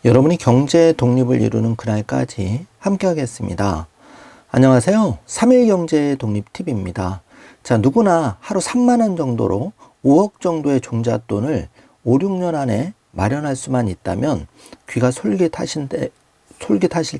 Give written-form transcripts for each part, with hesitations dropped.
여러분이 경제 독립을 이루는 그날까지 함께 하겠습니다. 안녕하세요. 3일 경제 독립 팁입니다. 자, 누구나 하루 3만 원 정도로 5억 정도의 종잣돈을 5, 6년 안에 마련할 수만 있다면 귀가 솔깃하실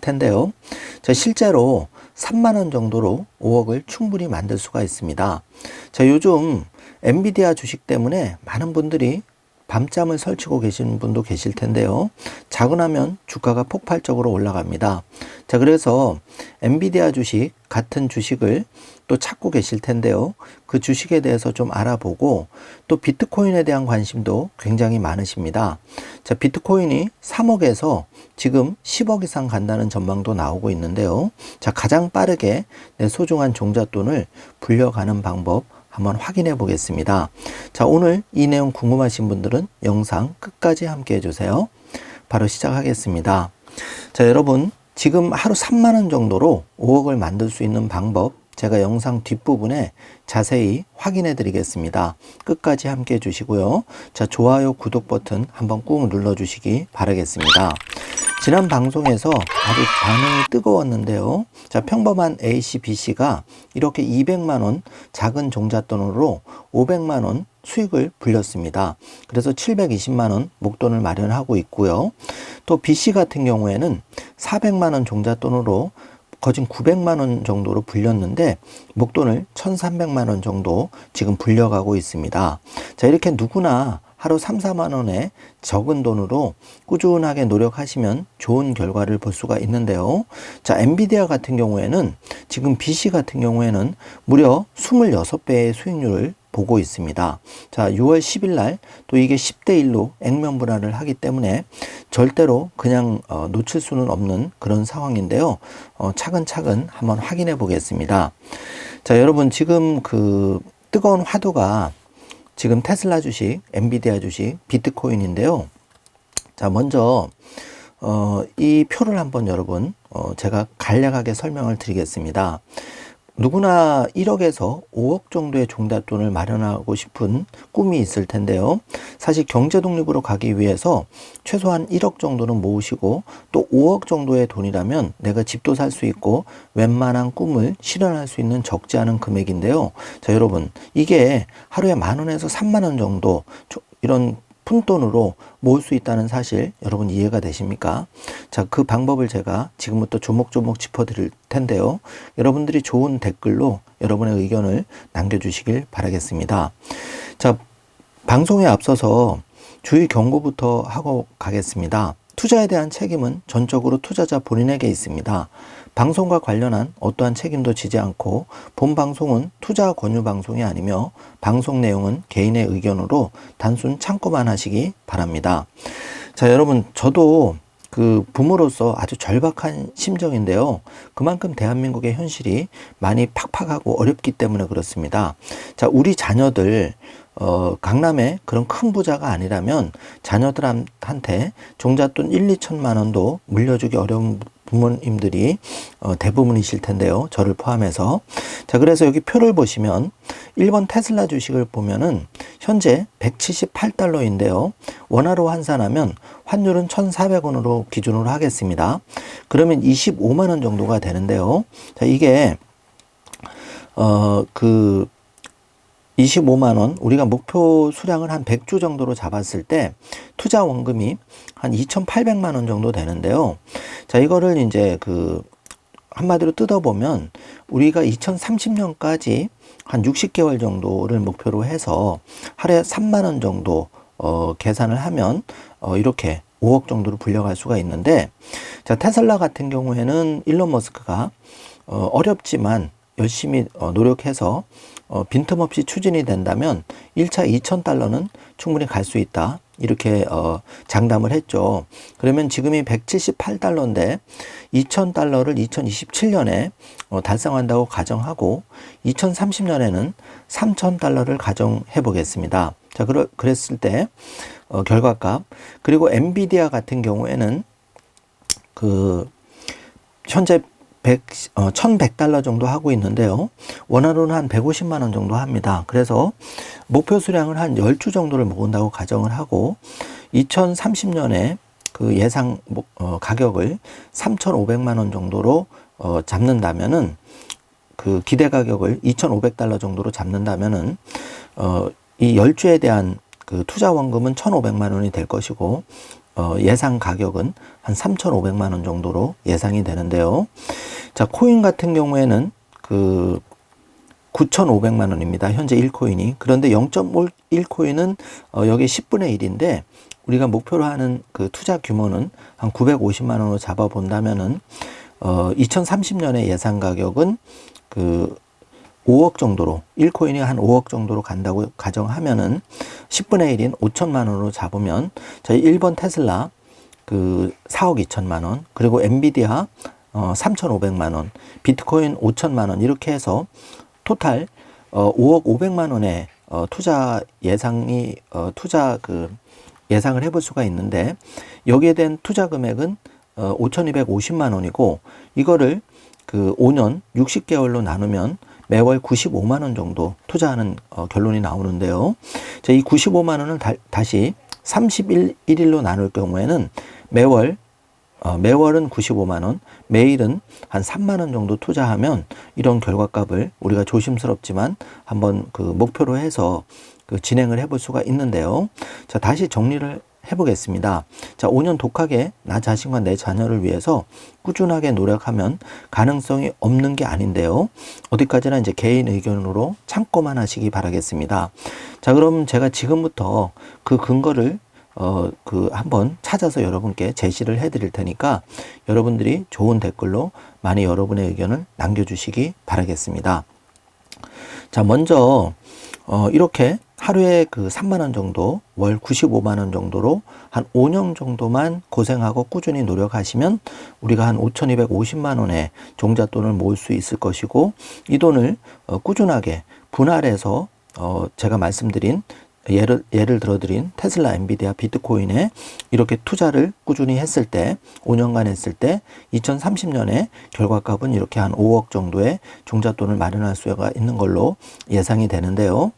텐데요. 자, 실제로 3만 원 정도로 5억을 충분히 만들 수가 있습니다. 자, 요즘 엔비디아 주식 때문에 많은 분들이 밤잠을 설치고 계시는 분도 계실 텐데요. 자고 나면 주가가 폭발적으로 올라갑니다. 자, 그래서 엔비디아 주식, 같은 주식을 또 찾고 계실 텐데요. 그 주식에 대해서 좀 알아보고 또 비트코인에 대한 관심도 굉장히 많으십니다. 자, 비트코인이 3억에서 지금 10억 이상 간다는 전망도 나오고 있는데요. 자, 가장 빠르게 내 소중한 종잣돈을 불려가는 방법 한번 확인해 보겠습니다. 자, 오늘 이 내용 궁금하신 분들은 영상 끝까지 함께 해주세요. 바로 시작하겠습니다. 자, 여러분 지금 하루 3만 원 정도로 5억을 만들 수 있는 방법 제가 영상 뒷부분에 자세히 확인해 드리겠습니다. 끝까지 함께 해주시고요. 자, 좋아요, 구독 버튼 한번 꾹 눌러 주시기 바라겠습니다. 지난 방송에서 아주 반응이 뜨거웠는데요. 자, 평범한 A씨, B씨가 이렇게 200만 원 작은 종잣돈으로 500만 원 수익을 불렸습니다. 그래서 720만 원 목돈을 마련하고 있고요. 또 B씨 같은 경우에는 400만 원 종잣돈으로 거진 900만 원 정도로 불렸는데 목돈을 1,300만 원 정도 지금 불려가고 있습니다. 자, 이렇게 누구나 하루 3, 4만 원의 적은 돈으로 꾸준하게 노력하시면 좋은 결과를 볼 수가 있는데요. 자, 엔비디아 같은 경우에는 지금 B씨 같은 경우에는 무려 26배의 수익률을 보고 있습니다. 자, 6월 10일 날 또 이게 10대 1로 액면 분할을 하기 때문에 절대로 그냥 놓칠 수는 없는 그런 상황인데요. 차근차근 한번 확인해 보겠습니다. 자, 여러분 지금 그 뜨거운 화두가 지금 테슬라 주식, 엔비디아 주식, 비트코인인데요. 자, 먼저 이 표를 한번 여러분 제가 간략하게 설명을 드리겠습니다. 누구나 1억에서 5억 정도의 종잣돈을 마련하고 싶은 꿈이 있을 텐데요. 사실 경제 독립으로 가기 위해서 최소한 1억 정도는 모으시고 또 5억 정도의 돈이라면 내가 집도 살 수 있고 웬만한 꿈을 실현할 수 있는 적지 않은 금액인데요. 자, 여러분 이게 하루에 10,000원에서 30,000원 정도 이런 푼돈으로 모을 수 있다는 사실 여러분 이해가 되십니까? 자, 그 방법을 제가 지금부터 조목조목 짚어드릴 텐데요. 여러분들이 좋은 댓글로 여러분의 의견을 남겨주시길 바라겠습니다. 자, 방송에 앞서서 주의 경고부터 하고 가겠습니다. 투자에 대한 책임은 전적으로 투자자 본인에게 있습니다. 방송과 관련한 어떠한 책임도 지지 않고 본 방송은 투자 권유 방송이 아니며 방송 내용은 개인의 의견으로 단순 참고만 하시기 바랍니다. 자, 여러분 저도 그 부모로서 아주 절박한 심정인데요. 그만큼 대한민국의 현실이 많이 팍팍하고 어렵기 때문에 그렇습니다. 자, 우리 자녀들 강남의 그런 큰 부자가 아니라면 자녀들한테 종잣돈 1, 2천만 원도 물려주기 어려운 부모님들이 대부분이실 텐데요. 저를 포함해서. 자, 그래서 여기 표를 보시면 1번 테슬라 주식을 보면은 현재 178달러인데요. 원화로 환산하면 환율은 1,400원으로 기준으로 하겠습니다. 그러면 25만 원 정도가 되는데요. 자, 이게 25만 원, 우리가 목표 수량을 한 100주 정도로 잡았을 때 투자 원금이 한 2,800만 원 정도 되는데요. 자, 이거를 이제 한마디로 뜯어보면 우리가 2030년까지 한 60개월 정도를 목표로 해서 하루에 3만 원 정도 계산을 하면 이렇게 5억 정도로 불려갈 수가 있는데, 자, 테슬라 같은 경우에는 일론 머스크가 어렵지만 열심히 노력해서 빈틈없이 추진이 된다면 1차 2,000달러는 충분히 갈 수 있다. 이렇게 장담을 했죠. 그러면 지금이 178달러인데 2,000달러를 2027년에 달성한다고 가정하고 2030년에는 3,000달러를 가정해 보겠습니다. 자, 그랬을 때 결과값, 그리고 엔비디아 같은 경우에는 현재 1,100달러 정도 하고 있는데요. 원화로는 한 150만 원 정도 합니다. 그래서 목표 수량을 한 10주 정도를 모은다고 가정을 하고 2030년에 그 예상 가격을 3,500만 원 정도로 잡는다면은 그 기대 가격을 2,500달러 정도로 잡는다면은 이 10주에 대한 그 투자 원금은 1,500만 원이 될 것이고 예상 가격은 한 3,500만 원 정도로 예상이 되는데요. 자, 코인 같은 경우에는 그 9,500만 원입니다. 현재 1코인이. 그런데 0.1코인은 여기 10분의 1인데 우리가 목표로 하는 그 투자 규모는 한 950만 원으로 잡아 본다면은 2030년에 예상 가격은 그 5억 정도로 1코인이 한 5억 정도로 간다고 가정하면은 10분의 1인 5천만 원으로 잡으면 저희 1번 테슬라 그 4억 2천만 원, 그리고 엔비디아 3,500만 원, 비트코인 5천만 원, 이렇게 해서 토탈 5억 500만 원의 투자 예상이 투자 그 예상을 해볼 수가 있는데, 여기에 대한 투자 금액은 5,250만 원이고, 이거를 그 5년 60개월로 나누면 매월 95만 원 정도 투자하는 결론이 나오는데요. 자, 이 95만 원을 다시 31일로 나눌 경우에는 매월은 95만 원, 매일은 한 3만 원 정도 투자하면 이런 결과값을 우리가 조심스럽지만 한번 그 목표로 해서 그 진행을 해볼 수가 있는데요. 자, 다시 정리를 해보겠습니다. 자, 5년 독하게 나 자신과 내 자녀를 위해서 꾸준하게 노력하면 가능성이 없는 게 아닌데요. 어디까지나 이제 개인 의견으로 참고만 하시기 바라겠습니다. 자, 그럼 제가 지금부터 그 근거를 한번 찾아서 여러분께 제시를 해 드릴 테니까 여러분들이 좋은 댓글로 많이 여러분의 의견을 남겨주시기 바라겠습니다. 자, 먼저 이렇게 하루에 그 3만 원 정도, 월 95만 원 정도로 한 5년 정도만 고생하고 꾸준히 노력하시면 우리가 한 5,250만 원의 종잣돈을 모을 수 있을 것이고, 이 돈을 꾸준하게 분할해서 제가 말씀드린 예를 들어드린 테슬라, 엔비디아, 비트코인에 이렇게 투자를 꾸준히 했을 때 5년간 했을 때 2030년에 결과값은 이렇게 한 5억 정도의 종잣돈을 마련할 수가 있는 걸로 예상이 되는데요.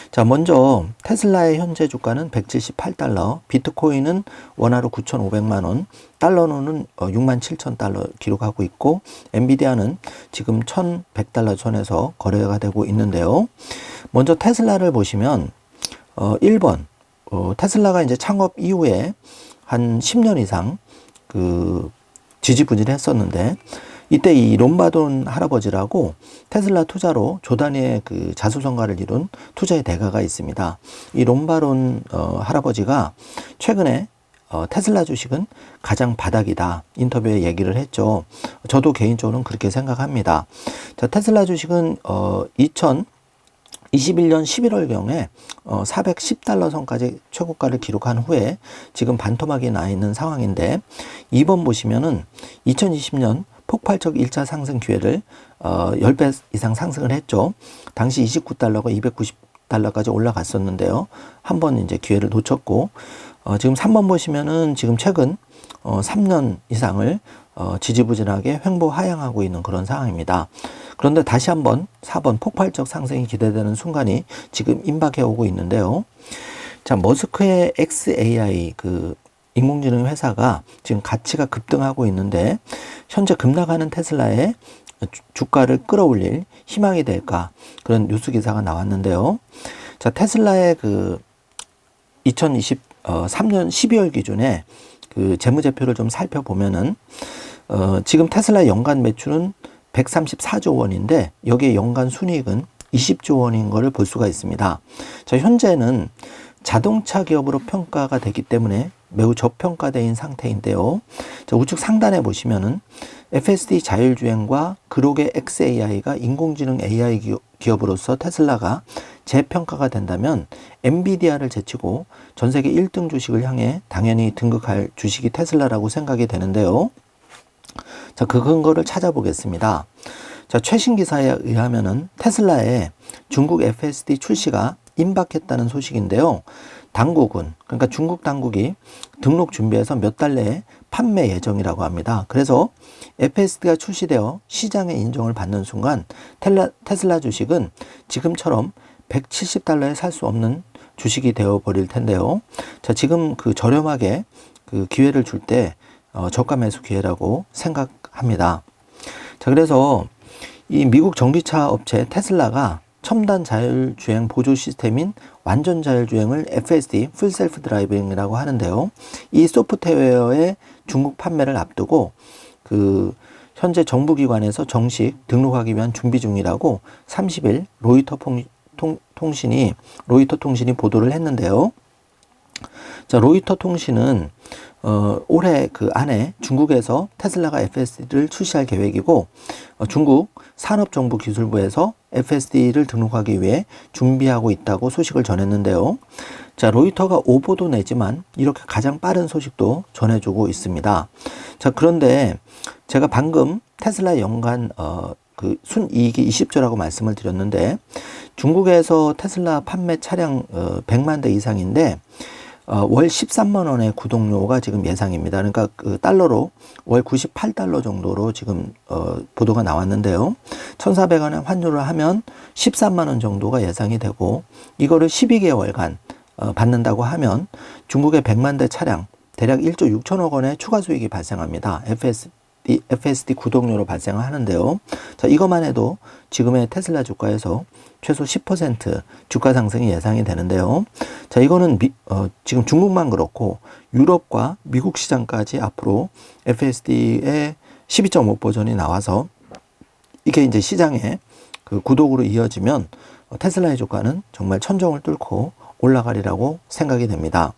자, 먼저 테슬라의 현재 주가는 178달러, 비트코인은 원화로 9,500만 원, 달러로는 67,000달러 기록하고 있고, 엔비디아는 지금 1,100달러 선에서 거래가 되고 있는데요. 먼저 테슬라를 보시면 1번, 테슬라가 이제 창업 이후에 한 10년 이상 그 지지부진했었는데, 이때 이 롬바돈 할아버지라고 테슬라 투자로 조 단위의 그 자수성가를 이룬 투자의 대가가 있습니다. 이 롬바돈 할아버지가 최근에 테슬라 주식은 가장 바닥이다 인터뷰에 얘기를 했죠. 저도 개인적으로는 그렇게 생각합니다. 자, 테슬라 주식은 2021년 11월경에 410달러 선까지 최고가를 기록한 후에 지금 반토막이 나 있는 상황인데, 2번 보시면은 2020년 폭발적 1차 상승 기회를 10배 이상 상승을 했죠. 당시 29달러가 290달러까지 올라갔었는데요. 한번 이제 기회를 놓쳤고, 지금 3번 보시면은 지금 최근 3년 이상을 지지부진하게 횡보하향하고 있는 그런 상황입니다. 그런데 다시 한번 4번 폭발적 상승이 기대되는 순간이 지금 임박해 오고 있는데요. 자, 머스크의 xAI 그 인공지능 회사가 지금 가치가 급등하고 있는데, 현재 급락하는 테슬라의 주가를 끌어올릴 희망이 될까, 그런 뉴스 기사가 나왔는데요. 자, 테슬라의 그 2023년 12월 기준에 그 재무제표를 좀 살펴보면은 지금 테슬라 연간 매출은 134조 원인데 여기에 연간 순이익은 20조 원인 것을 볼 수가 있습니다. 자, 현재는 자동차 기업으로 평가가 되기 때문에 매우 저평가된 상태인데요. 자, 우측 상단에 보시면은 FSD 자율주행과 그록의 xAI가 인공지능 AI 기업으로서 테슬라가 재평가가 된다면 엔비디아를 제치고 전 세계 1등 주식을 향해 당연히 등극할 주식이 테슬라라고 생각이 되는데요. 자, 그 근거를 찾아보겠습니다. 자, 최신 기사에 의하면은 테슬라의 중국 FSD 출시가 임박했다는 소식인데요. 당국은, 그러니까 중국 당국이 등록 준비해서 몇 달 내에 판매 예정이라고 합니다. 그래서 FSD가 출시되어 시장의 인정을 받는 순간 테슬라 주식은 지금처럼 170달러에 살 수 없는 주식이 되어 버릴 텐데요. 자, 지금 그 저렴하게 그 기회를 줄 때 저가 매수 기회라고 생각합니다. 자, 그래서 이 미국 전기차 업체 테슬라가 첨단 자율주행 보조 시스템인 완전 자율주행을 FSD, 풀 셀프 드라이빙이라고 하는데요. 이 소프트웨어의 중국 판매를 앞두고 그 현재 정부기관에서 정식 등록하기 위한 준비 중이라고 30일 로이터 통신이 보도를 했는데요. 자, 로이터 통신은 올해 그 안에 중국에서 테슬라가 FSD를 출시할 계획이고 중국 산업정보기술부에서 FSD를 등록하기 위해 준비하고 있다고 소식을 전했는데요. 자, 로이터가 오보도 내지만 이렇게 가장 빠른 소식도 전해주고 있습니다. 자, 그런데 제가 방금 테슬라 연간 그 순이익이 20조라고 말씀을 드렸는데 중국에서 테슬라 판매 차량 100만 대 이상인데 월 13만 원의 구독료가 지금 예상입니다. 그러니까 그 달러로 월 98달러 정도로 지금 보도가 나왔는데요. 1,400원의 환율을 하면 13만 원 정도가 예상이 되고 이거를 12개월간 받는다고 하면 중국의 100만 대 차량 대략 1조 6천억 원의 추가 수익이 발생합니다. FSD 구독료로 발생하는데요. 자, 이것만 해도 지금의 테슬라 주가에서 최소 10% 주가 상승이 예상이 되는데요. 자, 이거는 지금 중국만 그렇고 유럽과 미국 시장까지 앞으로 FSD의 12.5 버전이 나와서 이게 이제 시장의 그 구독으로 이어지면 테슬라의 주가는 정말 천정을 뚫고 올라가리라고 생각이 됩니다.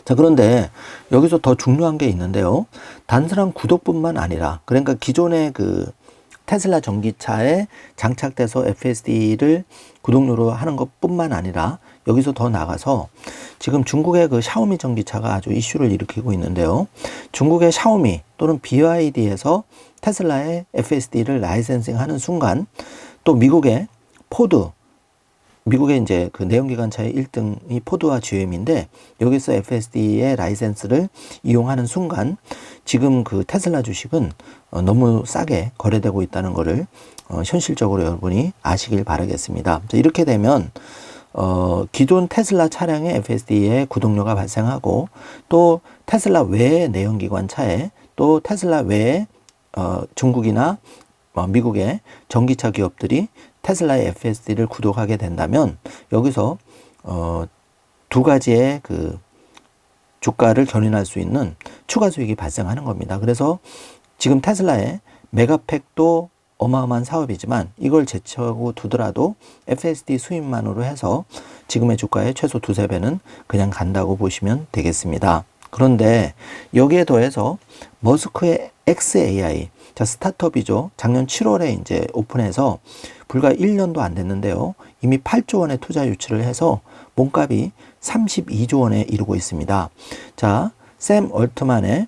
자, 그런데 여기서 더 중요한 게 있는데요. 단순한 구독뿐만 아니라 그러니까 기존의 그 테슬라 전기차에 장착돼서 FSD를 구독료로 하는 것뿐만 아니라 여기서 더 나가서 지금 중국의 그 샤오미 전기차가 아주 이슈를 일으키고 있는데요. 중국의 샤오미 또는 BYD에서 테슬라의 FSD를 라이센싱 하는 순간 또 미국의 포드, 미국의 이제 그 내연기관차의 1등이 포드와 GM인데 여기서 FSD의 라이센스를 이용하는 순간 지금 그 테슬라 주식은 너무 싸게 거래되고 있다는 것을 현실적으로 여러분이 아시길 바라겠습니다. 이렇게 되면 기존 테슬라 차량의 FSD에 구독료가 발생하고 또 테슬라 외의 내연기관 차에 또 테슬라 외의 중국이나 미국의 전기차 기업들이 테슬라의 FSD를 구독하게 된다면 여기서 두 가지의 그 주가를 견인할 수 있는 추가 수익이 발생하는 겁니다. 그래서 지금 테슬라의 메가팩도 어마어마한 사업이지만 이걸 제쳐하고 두더라도 FSD 수입만으로 해서 지금의 주가의 최소 두세 배는 그냥 간다고 보시면 되겠습니다. 그런데 여기에 더해서 머스크의 XAI, 자, 스타트업이죠. 작년 7월에 이제 오픈해서 불과 1년도 안 됐는데요. 이미 8조 원의 투자 유치를 해서 몸값이 32조 원에 이르고 있습니다. 자, 샘 올트만의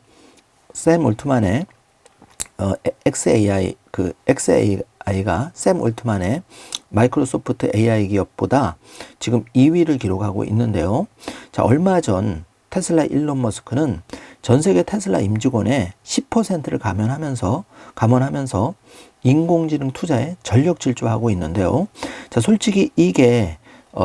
XAI가 샘 올트만의 마이크로소프트 AI 기업보다 지금 2위를 기록하고 있는데요. 자, 얼마 전 테슬라 일론 머스크는 전 세계 테슬라 임직원의 10%를 감원하면서 인공지능 투자에 전력 질주하고 있는데요. 자, 솔직히 이게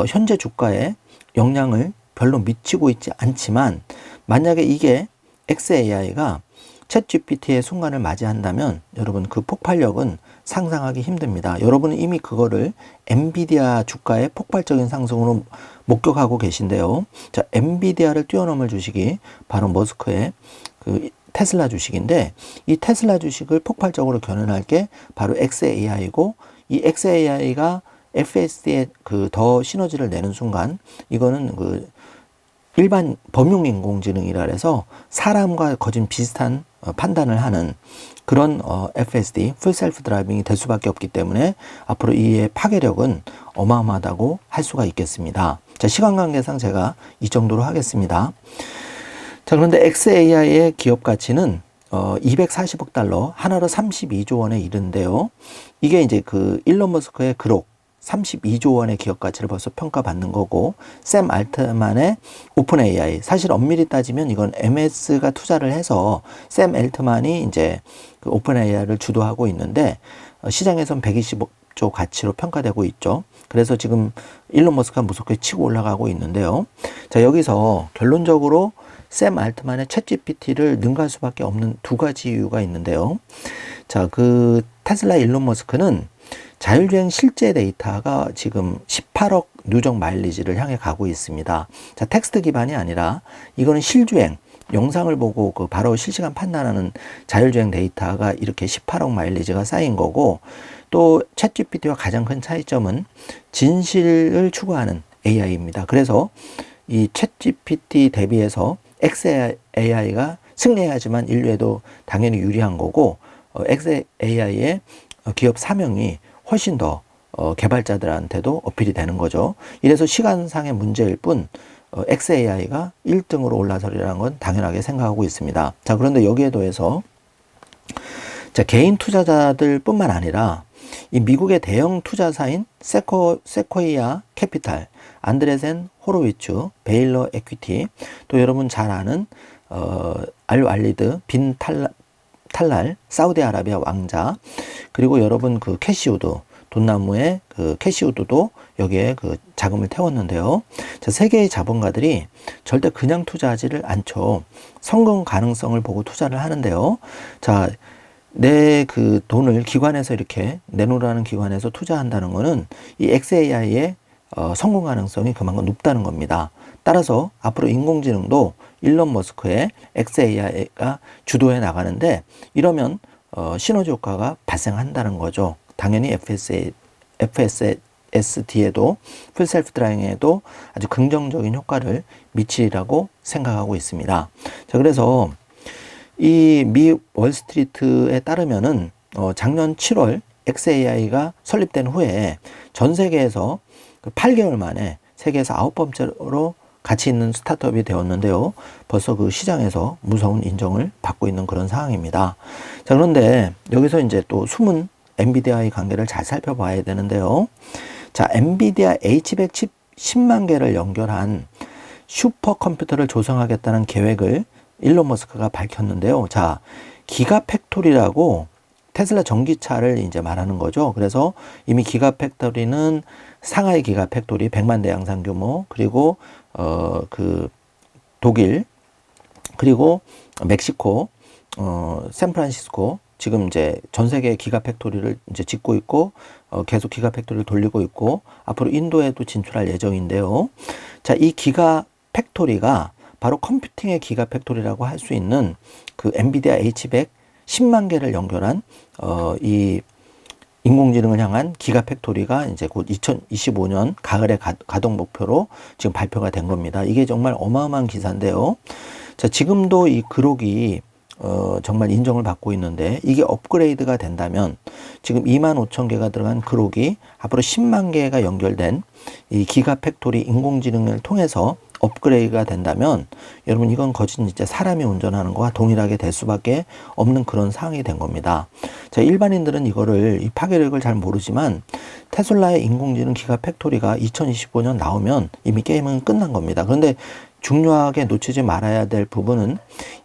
현재 주가에 영향을 별로 미치고 있지 않지만 만약에 이게 XAI가 챗GPT의 순간을 맞이한다면 여러분 그 폭발력은 상상하기 힘듭니다. 여러분은 이미 그거를 엔비디아 주가의 폭발적인 상승으로 목격하고 계신데요. 자, 엔비디아를 뛰어넘을 주식이 바로 머스크의 그 테슬라 주식인데 이 테슬라 주식을 폭발적으로 견인할 게 바로 XAI고 이 XAI가 FSD에 그 더 시너지를 내는 순간 이거는 그 일반 범용 인공지능이라 해서 사람과 거진 비슷한 판단을 하는 그런 FSD, 풀 셀프 드라이빙이 될 수밖에 없기 때문에 앞으로 이의 파괴력은 어마어마하다고 할 수가 있겠습니다. 자, 시간 관계상 제가 이 정도로 하겠습니다. 자, 그런데 XAI의 기업 가치는 240억 달러, 하나로 32조 원에 이르는데요. 이게 이제 그 일론 머스크의 그록 32조 원의 기업 가치를 벌써 평가받는 거고, 샘 알트만의 오픈 AI, 사실 엄밀히 따지면 이건 MS가 투자를 해서 샘 알트만이 이제 그 오픈 AI를 주도하고 있는데 시장에선 120조 가치로 평가되고 있죠. 그래서 지금 일론 머스크가 무섭게 치고 올라가고 있는데요. 자, 여기서 결론적으로 샘 알트만의 챗GPT를 능가할 수밖에 없는 두 가지 이유가 있는데요. 자, 그 테슬라 일론 머스크는 자율주행 실제 데이터가 지금 18억 누적 마일리지를 향해 가고 있습니다. 자, 텍스트 기반이 아니라 이거는 실주행, 영상을 보고 그 바로 실시간 판단하는 자율주행 데이터가 이렇게 18억 마일리지가 쌓인 거고, 또 챗GPT와 가장 큰 차이점은 진실을 추구하는 AI입니다. 그래서 이 챗GPT 대비해서 xAI가 승리해야지만 인류에도 당연히 유리한 거고, xAI의 기업 사명이 훨씬 더 개발자들한테도 어필이 되는 거죠. 이래서 시간상의 문제일 뿐 xAI가 1등으로 올라서리라는 건 당연하게 생각하고 있습니다. 자, 그런데 여기에 더해서 자, 개인 투자자들 뿐만 아니라 이 미국의 대형 투자사인 세코이아 캐피탈, 안드레센 호로위츠, 베일러 에퀴티, 또 여러분 잘 아는 알왈리드 빈 탈랄 사우디아라비아 왕자, 그리고 여러분 그 캐시우드, 돈나무의 그 캐시우드도 여기에 그 자금을 태웠는데요. 자, 세 개의 자본가들이 절대 그냥 투자하지를 않죠. 성공 가능성을 보고 투자를 하는데요. 자, 내 그 돈을 기관에서 이렇게 내놓으라는 기관에서 투자한다는 거는 이 xAI의 성공 가능성이 그만큼 높다는 겁니다. 따라서 앞으로 인공지능도 일론 머스크의 xAI가 주도해 나가는데, 이러면 시너지 효과가 발생한다는 거죠. 당연히 FSD에도 풀셀프 드라이빙에도 아주 긍정적인 효과를 미치리라고 생각하고 있습니다. 자, 그래서 이 미 월스트리트에 따르면은 작년 7월 xAI가 설립된 후에 전 세계에서 8개월 만에 세계에서 9번째로 가치 있는 스타트업이 되었는데요. 벌써 그 시장에서 무서운 인정을 받고 있는 그런 상황입니다. 자, 그런데 여기서 이제 또 숨은 엔비디아의 관계를 잘 살펴봐야 되는데요. 자, 엔비디아 H100 칩 10만 개를 연결한 슈퍼컴퓨터를 조성하겠다는 계획을 일론 머스크가 밝혔는데요. 자, 기가팩토리라고 테슬라 전기차를 이제 말하는 거죠. 그래서 이미 기가팩토리는 상하이 기가팩토리 100만 대 양산 규모, 그리고 그 독일, 그리고 멕시코, 샌프란시스코, 지금 이제 전 세계 기가팩토리를 이제 짓고 있고, 계속 기가팩토리를 돌리고 있고, 앞으로 인도에도 진출할 예정인데요. 자, 이 기가팩토리가 바로 컴퓨팅의 기가팩토리라고 할 수 있는 그 엔비디아 H100 10만 개를 연결한 이 인공지능을 향한 기가팩토리가 이제 곧 2025년 가을에 가동 목표로 지금 발표가 된 겁니다. 이게 정말 어마어마한 기사인데요. 자, 지금도 이 그록이 정말 인정을 받고 있는데, 이게 업그레이드가 된다면 지금 25,000개가 들어간 그록이 앞으로 10만 개가 연결된 이 기가팩토리 인공지능을 통해서 업그레이드가 된다면, 여러분 이건 거진 진짜 사람이 운전하는 거와 동일하게 될 수밖에 없는 그런 상황이 된 겁니다. 자, 일반인들은 이거를 이 파괴력을 잘 모르지만 테슬라의 인공지능 기가팩토리가 2025년 나오면 이미 게임은 끝난 겁니다. 그런데 중요하게 놓치지 말아야 될 부분은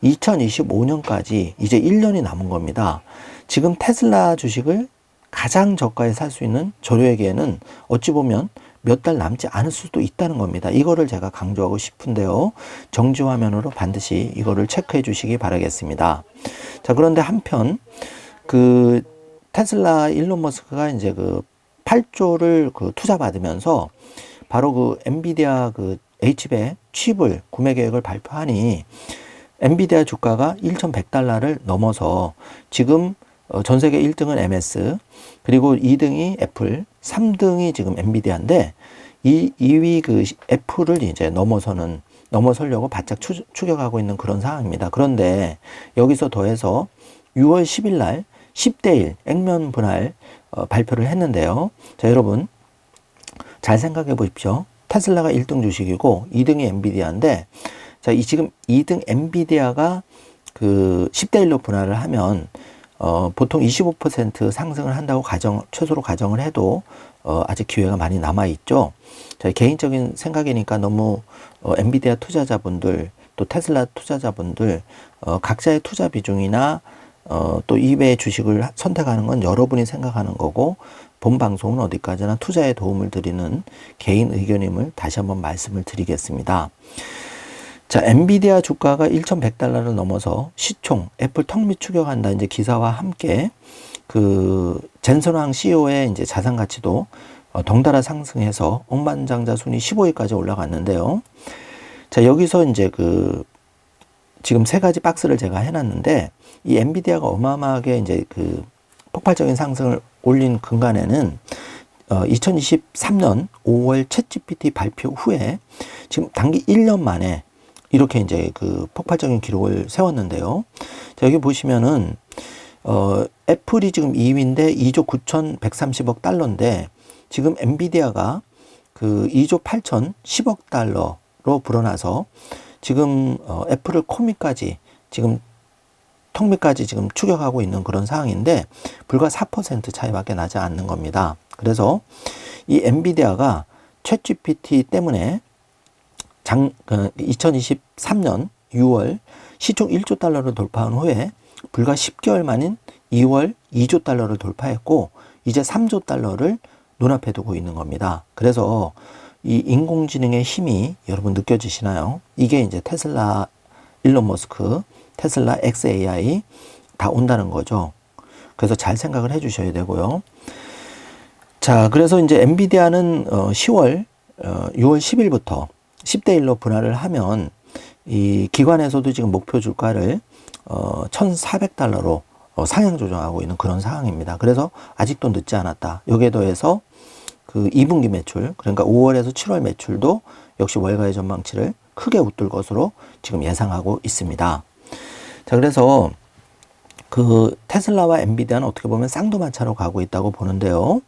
2025년까지 이제 1년이 남은 겁니다. 지금 테슬라 주식을 가장 저가에 살 수 있는 저렴하기에는 어찌 보면 몇 달 남지 않을 수도 있다는 겁니다. 이거를 제가 강조하고 싶은데요. 정지 화면으로 반드시 이거를 체크해 주시기 바라겠습니다. 자, 그런데 한편 그 테슬라 일론 머스크가 이제 그 8조를 그 투자 받으면서 바로 그 엔비디아 그 H100 칩을 구매 계획을 발표하니 엔비디아 주가가 1,100달러를 넘어서 지금 전 세계 1등은 MS, 그리고 2등이 애플, 3등이 지금 엔비디아인데, 2위 그 애플을 이제 넘어서려고 바짝 추격하고 있는 그런 상황입니다. 그런데 여기서 더해서 6월 10일 날 10대 1 액면 분할 발표를 했는데요. 자, 여러분 잘 생각해 보십시오. 테슬라가 1등 주식이고 2등이 엔비디아인데, 자, 지금 2등 엔비디아가 그 10대 1로 분할을 하면 보통 25% 상승을 한다고 최소로 가정을 해도 아직 기회가 많이 남아 있죠. 자, 개인적인 생각이니까 너무 엔비디아 투자자분들, 또 테슬라 투자자분들 각자의 투자 비중이나 또 이외의 주식을 선택하는 건 여러분이 생각하는 거고, 본 방송은 어디까지나 투자에 도움을 드리는 개인 의견임을 다시 한번 말씀을 드리겠습니다. 자, 엔비디아 주가가 1,100달러를 넘어서 시총 애플 턱밑 추격한다 이제 기사와 함께 그 젠슨 황 CEO의 이제 자산 가치도 덩달아 상승해서 억만장자 순위 15위까지 올라갔는데요. 자, 여기서 이제 그 지금 세 가지 박스를 제가 해놨는데 이 엔비디아가 어마어마하게 이제 그 폭발적인 상승을 올린 근간에는 2023년 5월 챗GPT 발표 후에 지금 단기 1년 만에 이렇게 이제 그 폭발적인 기록을 세웠는데요. 자, 여기 보시면은 애플이 지금 2위인데 2조 9,130억 달러인데 지금 엔비디아가 그 2조 8,010억 달러로 불어나서 지금 애플을 코미까지 지금 턱밑까지 지금 추격하고 있는 그런 상황인데 불과 4% 차이밖에 나지 않는 겁니다. 그래서 이 엔비디아가 챗GPT 때문에 2023년 6월 시총 1조 달러를 돌파한 후에 불과 10개월 만인 2월 2조 달러를 돌파했고 이제 3조 달러를 눈앞에 두고 있는 겁니다. 그래서 이 인공지능의 힘이 여러분 느껴지시나요? 이게 이제 테슬라, 일론 머스크, 테슬라 XAI 다 온다는 거죠. 그래서 잘 생각을 해 주셔야 되고요. 자, 그래서 이제 엔비디아는 6월 10일부터 10대 1로 분할을 하면 이 기관에서도 지금 목표 주가를 1,400달러로 상향 조정하고 있는 그런 상황입니다. 그래서 아직도 늦지 않았다. 여기에 더해서 그 2분기 매출, 그러니까 5월에서 7월 매출도 역시 월가의 전망치를 크게 웃돌 것으로 지금 예상하고 있습니다. 자, 그래서 그 테슬라와 엔비디아는 어떻게 보면 쌍두마차로 가고 있다고 보는데요.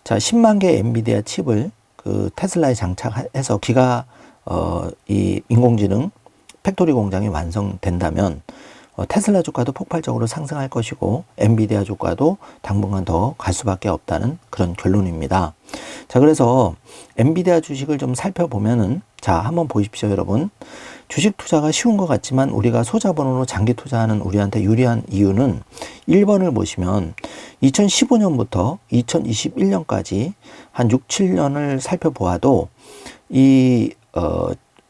자, 10만 개 엔비디아 칩을 그 테슬라에 장착해서 이 인공지능 팩토리 공장이 완성된다면 테슬라 주가도 폭발적으로 상승할 것이고 엔비디아 주가도 당분간 더 갈 수밖에 없다는 그런 결론입니다. 자, 그래서 엔비디아 주식을 좀 살펴보면은 자, 한번 보십시오, 여러분. 주식 투자가 쉬운 것 같지만 우리가 소자본으로 장기 투자하는 우리한테 유리한 이유는 1번을 보시면 2015년부터 2021년까지 한 6, 7년을 살펴보아도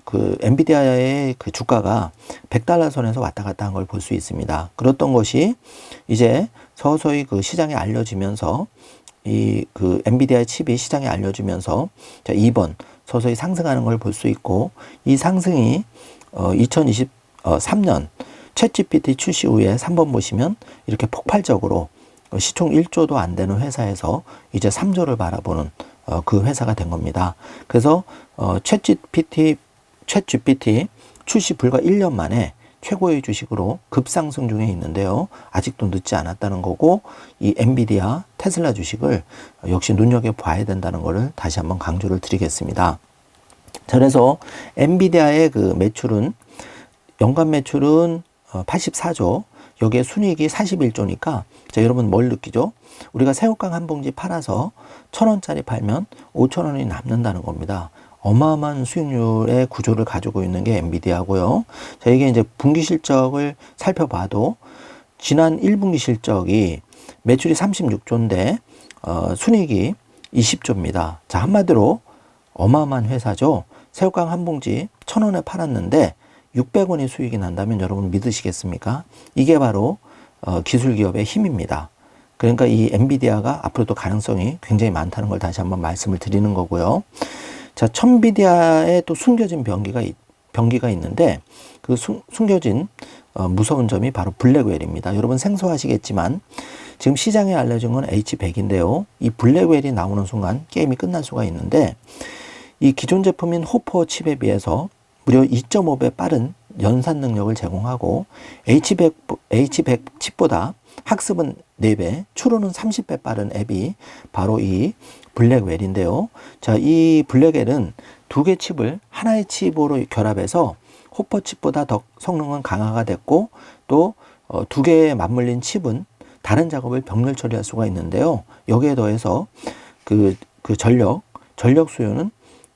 그 엔비디아의 그 주가가 100달러 선에서 왔다 갔다 한 걸 볼 수 있습니다. 그랬던 것이 이제 서서히 그 시장에 알려지면서 그 엔비디아 칩이 시장에 알려지면서 자, 2번 서서히 상승하는 걸 볼 수 있고 이 상승이 2023년 챗GPT 출시 후에 3번 보시면 이렇게 폭발적으로 시총 1조도 안 되는 회사에서 이제 3조를 바라보는 그 회사가 된 겁니다. 그래서 챗GPT 출시 불과 1년 만에 최고의 주식으로 급상승 중에 있는데요. 아직도 늦지 않았다는 거고 이 엔비디아, 테슬라 주식을 역시 눈여겨봐야 된다는 것을 다시 한번 강조를 드리겠습니다. 자, 그래서 엔비디아의 그 매출은 연간 매출은 84조, 여기에 순이익이 41조니까 자, 여러분 뭘 느끼죠? 우리가 새우깡 한 봉지 팔아서 1,000원짜리 팔면 5,000원이 남는다는 겁니다. 어마어마한 수익률의 구조를 가지고 있는 게 엔비디아고요. 자, 이게 이제 분기 실적을 살펴봐도 지난 1분기 실적이 매출이 36조인데 순이익이 20조입니다. 자, 한마디로 어마어마한 회사죠. 새우깡 한 봉지 1,000원에 팔았는데 600원이 수익이 난다면 여러분 믿으시겠습니까? 이게 바로 기술기업의 힘입니다. 그러니까 이 엔비디아가 앞으로도 가능성이 굉장히 많다는 걸 다시 한번 말씀을 드리는 거고요. 자, 첨비디아에 또 숨겨진 병기가 있는데 그 숨겨진 무서운 점이 바로 블랙웰입니다. 여러분 생소하시겠지만 지금 시장에 알려진 건 H100인데요. 이 블랙웰이 나오는 순간 게임이 끝날 수가 있는데 이 기존 제품인 호퍼 칩에 비해서 무려 2.5배 빠른 연산 능력을 제공하고 H100 칩보다 학습은 4배, 추론은 30배 빠른 앱이 바로 이 블랙웰인데요. 자, 이 블랙웰은 두 개 칩을 하나의 칩으로 결합해서 호퍼 칩보다 더 성능은 강화가 됐고 또 두 개에 맞물린 칩은 다른 작업을 병렬 처리할 수가 있는데요. 여기에 더해서 그 전력 수요는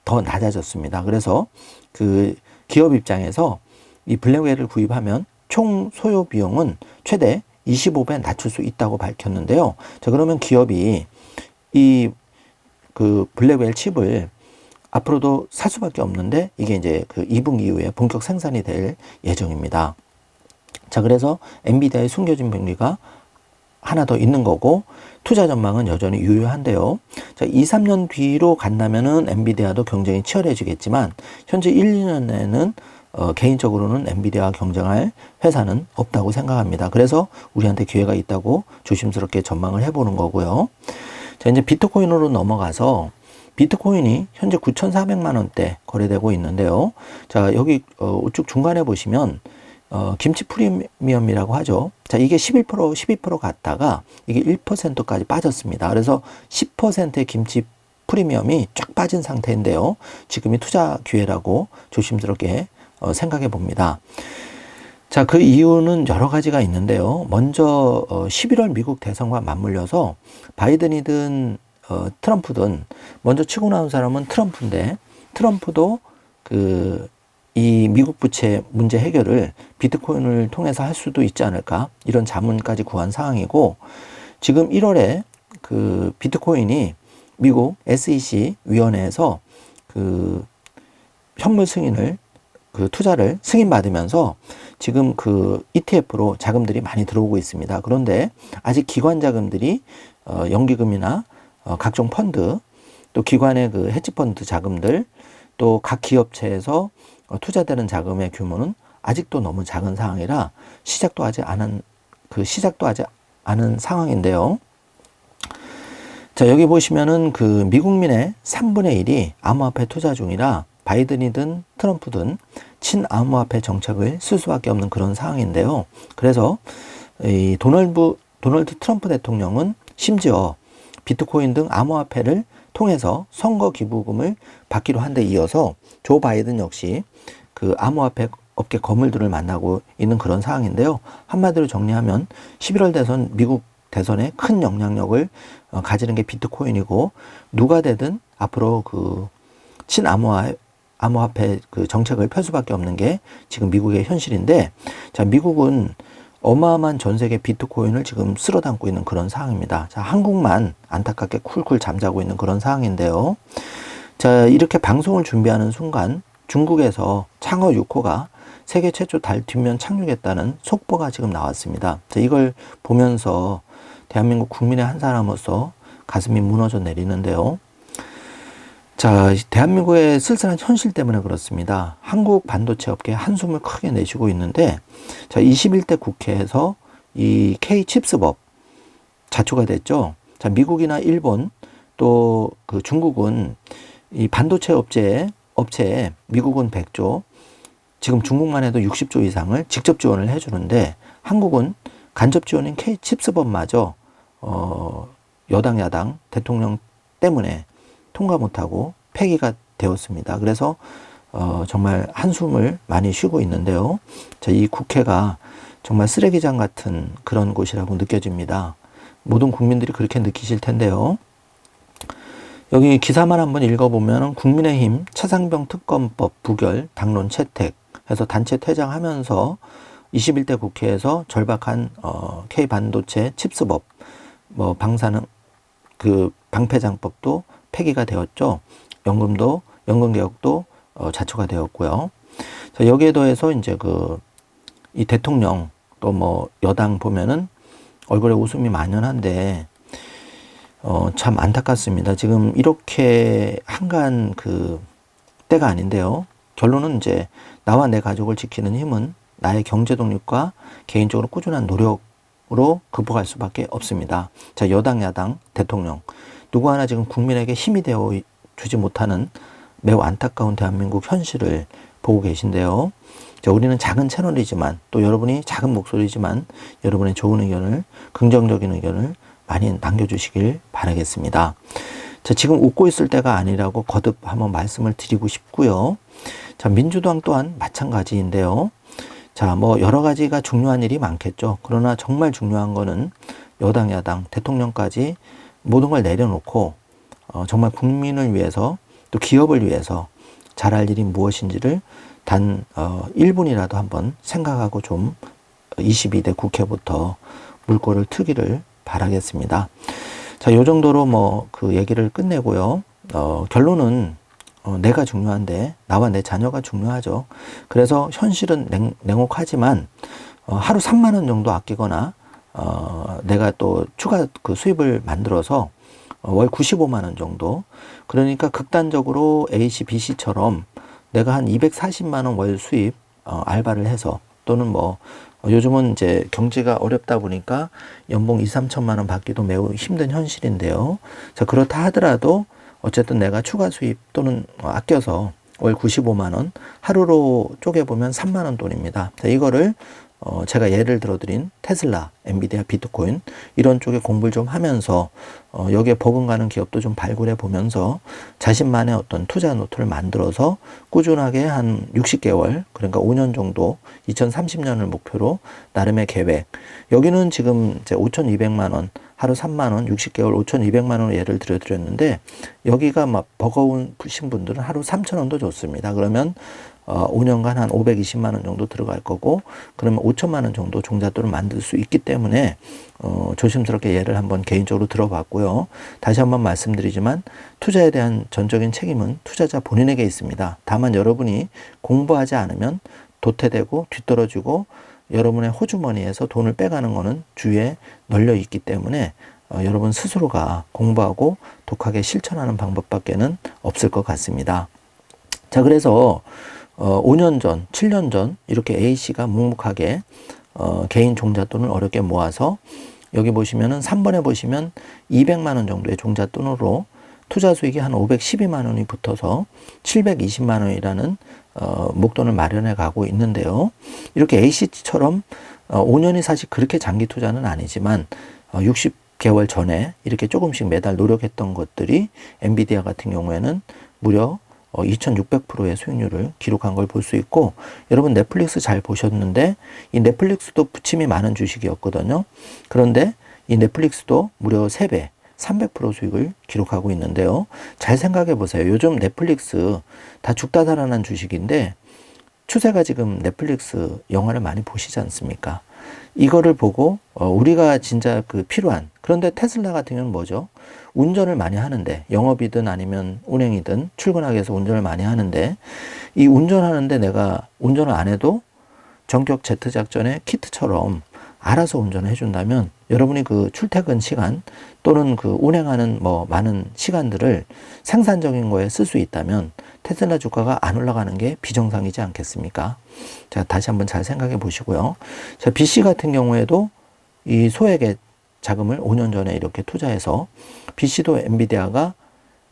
더 낮아졌습니다. 그래서 그 기업 입장에서 이 블랙웰을 구입하면 총 소요 비용은 최대 25배 낮출 수 있다고 밝혔는데요. 자, 그러면 기업이 이 그 블랙웰 칩을 앞으로도 살 수밖에 없는데 이게 이제 그 2분기 이후에 본격 생산이 될 예정입니다. 자, 그래서 엔비디아의 숨겨진 병리가 하나 더 있는 거고 투자 전망은 여전히 유효한데요. 자, 2, 3년 뒤로 간다면은 엔비디아도 경쟁이 치열해지겠지만 현재 1, 2년에는 개인적으로는 엔비디아와 경쟁할 회사는 없다고 생각합니다. 그래서 우리한테 기회가 있다고 조심스럽게 전망을 해보는 거고요. 자, 이제 비트코인으로 넘어가서 비트코인이 현재 9,400만 원대 거래되고 있는데요. 자, 여기 우측 중간에 보시면 김치 프리미엄이라고 하죠. 자, 이게 11%, 12% 갔다가 이게 1%까지 빠졌습니다. 그래서 10%의 김치 프리미엄이 쫙 빠진 상태인데요. 지금이 투자 기회라고 조심스럽게 생각해 봅니다. 자, 그 이유는 여러 가지가 있는데요. 먼저 11월 미국 대선과 맞물려서 바이든이든 트럼프든 먼저 치고 나온 사람은 트럼프인데 트럼프도 이 미국 부채 문제 해결을 비트코인을 통해서 할 수도 있지 않을까 이런 자문까지 구한 상황이고 지금 1월에 그 비트코인이 미국 SEC 위원회에서 그 현물 승인을 그 투자를 승인받으면서 지금 그 ETF로 자금들이 많이 들어오고 있습니다. 그런데 아직 기관 자금들이 연기금이나 각종 펀드 또 기관의 그 헤지펀드 자금들 또 각 기업체에서 투자되는 자금의 규모는 아직도 너무 작은 상황이라 시작도 하지 않은 상황인데요. 자, 여기 보시면은 그 미국민의 3분의 1이 암호화폐 투자 중이라 바이든이든 트럼프든 친암호화폐 정책을 쓸 수밖에 없는 그런 상황인데요. 그래서 이 도널드 트럼프 대통령은 심지어 비트코인 등 암호화폐를 통해서 선거 기부금을 받기로 한 데 이어서 조 바이든 역시 그 암호화폐 업계 거물들을 만나고 있는 그런 상황인데요. 한마디로 정리하면 11월 대선 미국 대선에 큰 영향력을 가지는 게 비트코인이고 누가 되든 앞으로 그 친암호화폐 그 정책을 펼 수밖에 없는 게 지금 미국의 현실인데 자, 미국은 어마어마한 전 세계 비트코인을 지금 쓸어 담고 있는 그런 상황입니다. 자, 한국만 안타깝게 쿨쿨 잠자고 있는 그런 상황인데요. 자, 이렇게 방송을 준비하는 순간 중국에서 창어 6호가 세계 최초 달 뒷면 착륙했다는 속보가 지금 나왔습니다. 자, 이걸 보면서 대한민국 국민의 한 사람으로서 가슴이 무너져 내리는데요. 자, 대한민국의 쓸쓸한 현실 때문에 그렇습니다. 한국 반도체 업계 한숨을 크게 내쉬고 있는데, 자, 21대 국회에서 이 K-칩스법 자초가 됐죠. 자, 미국이나 일본 또 그 중국은 이 반도체 업체에 미국은 100조, 지금 중국만 해도 60조 이상을 직접 지원을 해주는데, 한국은 간접 지원인 K-칩스법마저 여당 야당 대통령 때문에 통과 못하고 폐기가 되었습니다. 그래서 정말 한숨을 많이 쉬고 있는데요. 자, 이 국회가 정말 쓰레기장 같은 그런 곳이라고 느껴집니다. 모든 국민들이 그렇게 느끼실 텐데요. 여기 기사만 한번 읽어보면 국민의힘 차상병 특검법 부결 당론 채택 해서 단체 퇴장하면서 21대 국회에서 절박한 K반도체 칩스법 뭐 방패장법도 폐기가 되었죠. 연금개혁도 자초가 되었고요. 자, 여기에 더해서 이제 이 대통령 또 뭐 여당 보면은 얼굴에 웃음이 만연한데 참 안타깝습니다. 지금 이렇게 한가한 때가 아닌데요. 결론은 이제 나와 내 가족을 지키는 힘은 나의 경제 독립과 개인적으로 꾸준한 노력으로 극복할 수밖에 없습니다. 자, 여당, 야당, 대통령 누구 하나 지금 국민에게 힘이 되어 주지 못하는 매우 안타까운 대한민국 현실을 보고 계신데요. 자, 우리는 작은 채널이지만 또 여러분이 작은 목소리지만 여러분의 좋은 의견을 긍정적인 의견을 많이 남겨주시길 바라겠습니다. 자, 지금 웃고 있을 때가 아니라고 거듭 한번 말씀을 드리고 싶고요. 자, 민주당 또한 마찬가지인데요. 자, 뭐 여러 가지가 중요한 일이 많겠죠. 그러나 정말 중요한 거는 여당, 야당, 대통령까지 모든 걸 내려놓고 정말 국민을 위해서 또 기업을 위해서 잘할 일이 무엇인지를 단 1분이라도 한번 생각하고 좀 22대 국회부터 물꼬를 트기를 바라겠습니다. 자, 요 정도로 뭐 얘기를 끝내고요. 결론은 내가 중요한데 나와 내 자녀가 중요하죠. 그래서 현실은 냉혹하지만 하루 3만 원 정도 아끼거나 내가 또 추가 그 수입을 만들어서 월 95만 원 정도. 그러니까 극단적으로 A씨, B씨처럼 내가 한 240만 원 월 수입 알바를 해서 또는 뭐 요즘은 이제 경제가 어렵다 보니까 연봉 2, 3천만 원 받기도 매우 힘든 현실인데요. 자, 그렇다 하더라도 어쨌든 내가 추가 수입 또는 아껴서 월 95만 원 하루로 쪼개보면 3만 원 돈입니다. 자, 이거를 제가 예를 들어드린 테슬라, 엔비디아, 비트코인 이런 쪽에 공부를 좀 하면서 여기에 버금가는 기업도 좀 발굴해 보면서 자신만의 어떤 투자 노트를 만들어서 꾸준하게 한 60개월 그러니까 5년 정도 2030년을 목표로 나름의 계획. 여기는 지금 이제 5,200만 원 하루 3만 원 60개월 5,200만 원을 예를 들어 드렸는데 여기가 막 버거우신 분들은 하루 3천 원도 좋습니다. 그러면 5년간 한 520만 원 정도 들어갈 거고 그러면 5천만 원 정도 종잣돈을 만들 수 있기 때문에 조심스럽게 예를 한번 개인적으로 들어봤고요. 다시 한번 말씀드리지만 투자에 대한 전적인 책임은 투자자 본인에게 있습니다. 다만 여러분이 공부하지 않으면 도태되고 뒤떨어지고 여러분의 호주머니에서 돈을 빼가는 거는 주위에 널려 있기 때문에 여러분 스스로가 공부하고 독하게 실천하는 방법밖에는 없을 것 같습니다. 자, 그래서 5년 전, 7년 전 이렇게 A씨가 묵묵하게 개인 종잣돈을 어렵게 모아서 여기 보시면은 3번에 보시면 200만 원 정도의 종잣돈으로 투자 수익이 한 512만 원이 붙어서 720만 원이라는 목돈을 마련해 가고 있는데요. 이렇게 A씨처럼 5년이 사실 그렇게 장기 투자는 아니지만 60개월 전에 이렇게 조금씩 매달 노력했던 것들이 엔비디아 같은 경우에는 무려 2600%의 수익률을 기록한 걸 볼 수 있고 여러분 넷플릭스 잘 보셨는데 이 넷플릭스도 부침이 많은 주식이었거든요. 그런데 이 넷플릭스도 무려 3배 300% 수익을 기록하고 있는데요. 잘 생각해 보세요. 요즘 넷플릭스 다 죽다 살아난 주식인데 추세가 지금 넷플릭스 영화를 많이 보시지 않습니까? 이거를 보고 우리가 진짜 그 필요한 그런데 테슬라 같은 경우는 뭐죠? 운전을 많이 하는데 영업이든 아니면 운행이든 출근하기 위해서 운전을 많이 하는데 이 운전하는데 내가 운전을 안 해도 전격 제트 작전의 키트처럼 알아서 운전을 해준다면 여러분이 그 출퇴근 시간 또는 그 운행하는 뭐 많은 시간들을 생산적인 거에 쓸 수 있다면 테슬라 주가가 안 올라가는 게 비정상이지 않겠습니까? 자, 다시 한번 잘 생각해 보시고요. 자, BC 같은 경우에도 이 소액의 자금을 5년 전에 이렇게 투자해서 BC도 엔비디아가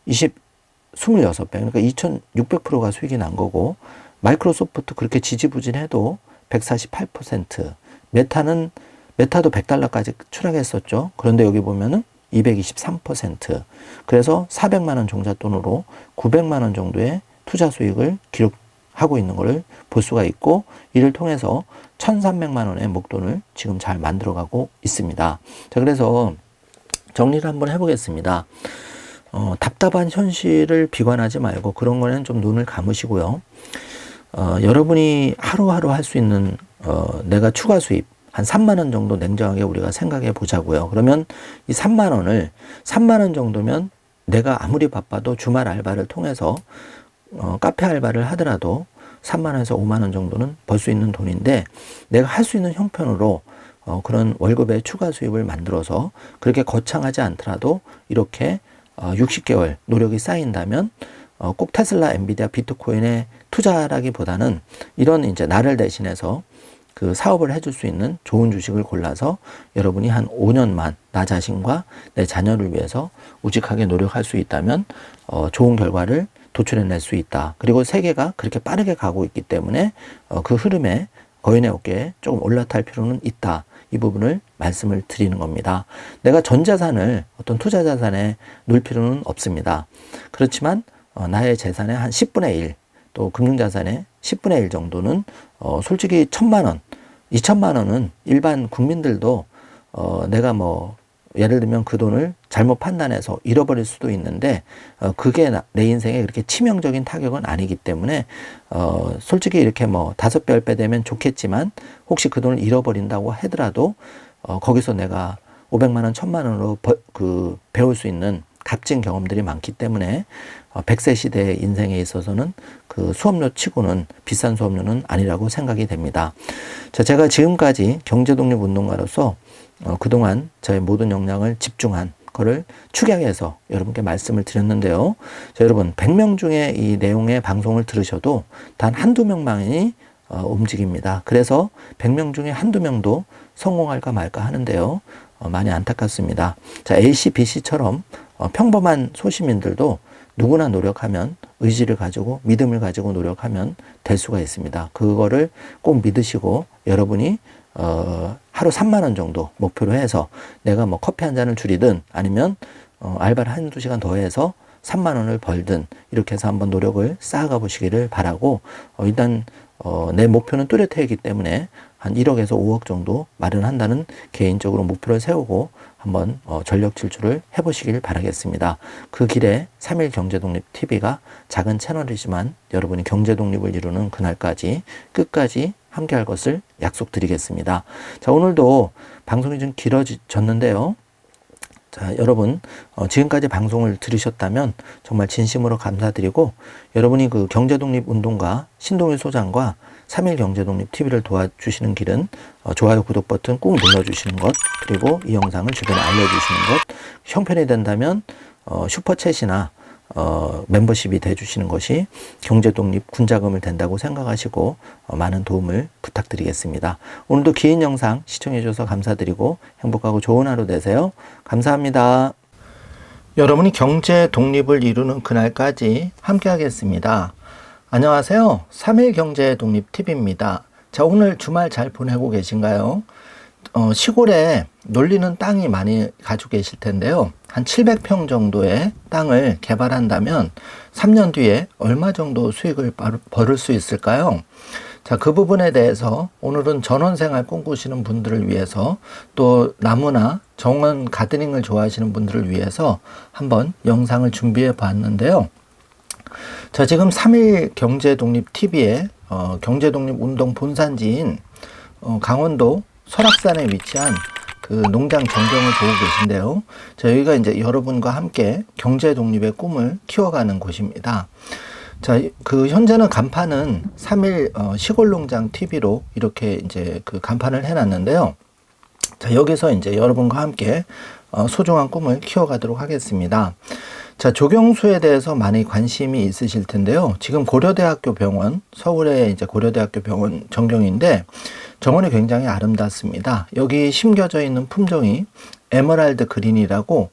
26배 그러니까 2600%가 수익이 난 거고 마이크로소프트 그렇게 지지부진해도 148% 메타도 $100까지 추락했었죠. 그런데 여기 보면은 223% 그래서 400만 원 종잣돈으로 900만 원 정도의 투자 수익을 기록하고 있는 것을 볼 수가 있고 이를 통해서 1,300만 원의 목돈을 지금 잘 만들어가고 있습니다. 자, 그래서 정리를 한번 해보겠습니다. 답답한 현실을 비관하지 말고 그런 거는 좀 눈을 감으시고요. 여러분이 하루하루 할 수 있는 내가 추가 수입 한 3만 원 정도 냉정하게 우리가 생각해 보자고요. 그러면 이 3만 원 정도면 내가 아무리 바빠도 주말 알바를 통해서 카페 알바를 하더라도 3만 원에서 5만 원 정도는 벌 수 있는 돈인데 내가 할 수 있는 형편으로 그런 월급의 추가 수입을 만들어서 그렇게 거창하지 않더라도 이렇게 60개월 노력이 쌓인다면 꼭 테슬라, 엔비디아, 비트코인에 투자라기보다는 이런 이제 나를 대신해서 그 사업을 해줄 수 있는 좋은 주식을 골라서 여러분이 한 5년만 나 자신과 내 자녀를 위해서 우직하게 노력할 수 있다면 좋은 결과를 도출해낼 수 있다. 그리고 세계가 그렇게 빠르게 가고 있기 때문에 그 흐름에 거인의 어깨에 조금 올라탈 필요는 있다. 이 부분을 말씀을 드리는 겁니다. 내가 전 자산을 어떤 투자 자산에 놓을 필요는 없습니다. 그렇지만 나의 재산의 한 10분의 1, 또 금융자산의 10분의 1 정도는 솔직히 1,000만 원, 2,000만 원은 일반 국민들도 내가 뭐 예를 들면 그 돈을 잘못 판단해서 잃어버릴 수도 있는데 그게 내 인생에 그렇게 치명적인 타격은 아니기 때문에 솔직히 이렇게 뭐 5배, 10배 되면 좋겠지만 혹시 그 돈을 잃어버린다고 하더라도 거기서 내가 500만 원, 1,000만 원으로 배울 수 있는 값진 경험들이 많기 때문에 100세 시대의 인생에 있어서는 그 수업료 치고는 비싼 수업료는 아니라고 생각이 됩니다. 자, 제가 지금까지 경제독립운동가로서 그동안 저의 모든 역량을 집중한 거를 축약해서 여러분께 말씀을 드렸는데요. 자, 여러분 100명 중에 이 내용의 방송을 들으셔도 단 한두 명만이 움직입니다. 그래서 100명 중에 한두 명도 성공할까 말까 하는데요. 많이 안타깝습니다. 자, A씨, B씨처럼 평범한 소시민들도 누구나 노력하면 의지를 가지고 믿음을 가지고 노력하면 될 수가 있습니다. 그거를 꼭 믿으시고 여러분이 하루 3만 원 정도 목표로 해서 내가 뭐 커피 한 잔을 줄이든 아니면 알바를 한두 시간 더 해서 3만 원을 벌든 이렇게 해서 한번 노력을 쌓아가 보시기를 바라고 일단 내 목표는 뚜렷하기 때문에 한 1억에서 5억 정도 마련한다는 개인적으로 목표를 세우고 한번 전력 질주를 해보시길 바라겠습니다. 그 길에 3일 경제독립TV가 작은 채널이지만 여러분이 경제독립을 이루는 그날까지 끝까지 함께 할 것을 약속드리겠습니다. 자, 오늘도 방송이 좀 길어졌는데요. 자, 여러분 지금까지 방송을 들으셨다면 정말 진심으로 감사드리고 여러분이 그 경제독립운동가 신동일 소장과 3일 경제독립TV를 도와주시는 길은 좋아요, 구독 버튼 꾹 눌러주시는 것, 그리고 이 영상을 주변에 알려주시는 것, 형편이 된다면 슈퍼챗이나 멤버십이 돼주시는 것이 경제독립 군자금을 된다고 생각하시고 많은 도움을 부탁드리겠습니다. 오늘도 긴 영상 시청해주셔서 감사드리고 행복하고 좋은 하루 되세요. 감사합니다. 여러분이 경제 독립을 이루는 그날까지 함께 하겠습니다. 안녕하세요. 3일 경제 독립 TV입니다. 자, 오늘 주말 잘 보내고 계신가요? 시골에 놀리는 땅이 많이 가지고 계실 텐데요. 한 700평 정도의 땅을 개발한다면 3년 뒤에 얼마 정도 수익을 벌을 수 있을까요? 자, 그 부분에 대해서 오늘은 전원생활 꿈꾸시는 분들을 위해서 또 나무나 정원 가드닝을 좋아하시는 분들을 위해서 한번 영상을 준비해 봤는데요. 자, 지금 3일 경제독립TV의 경제독립운동 본산지인 강원도 설악산에 위치한 그 농장 전경을 보고 계신데요. 자, 여기가 이제 여러분과 함께 경제독립의 꿈을 키워가는 곳입니다. 자, 그 현재는 간판은 3일 시골농장 TV로 이렇게 이제 그 간판을 해놨는데요. 자, 여기서 이제 여러분과 함께 소중한 꿈을 키워가도록 하겠습니다. 자, 조경수에 대해서 많이 관심이 있으실 텐데요. 지금 고려대학교 병원, 서울의 이제 고려대학교 병원 전경인데 정원이 굉장히 아름답습니다. 여기 심겨져 있는 품종이 에메랄드 그린이라고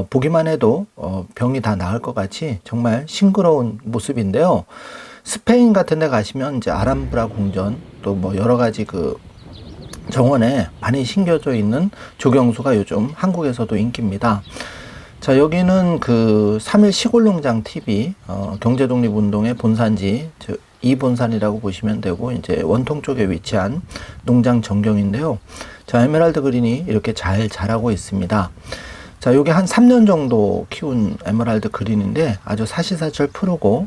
보기만 해도 병이 다 나을 것 같이 정말 싱그러운 모습인데요. 스페인 같은 데 가시면 이제 아람브라 궁전 또 뭐 여러 가지 그 정원에 많이 심겨져 있는 조경수가 요즘 한국에서도 인기입니다. 자, 여기는 그 3일 시골농장 TV 경제독립운동의 본산지 이본산이라고 보시면 되고 이제 원통 쪽에 위치한 농장 전경인데요. 자, 에메랄드 그린이 이렇게 잘 자라고 있습니다. 자, 요게 한 3년 정도 키운 에메랄드 그린인데 아주 사시사철 푸르고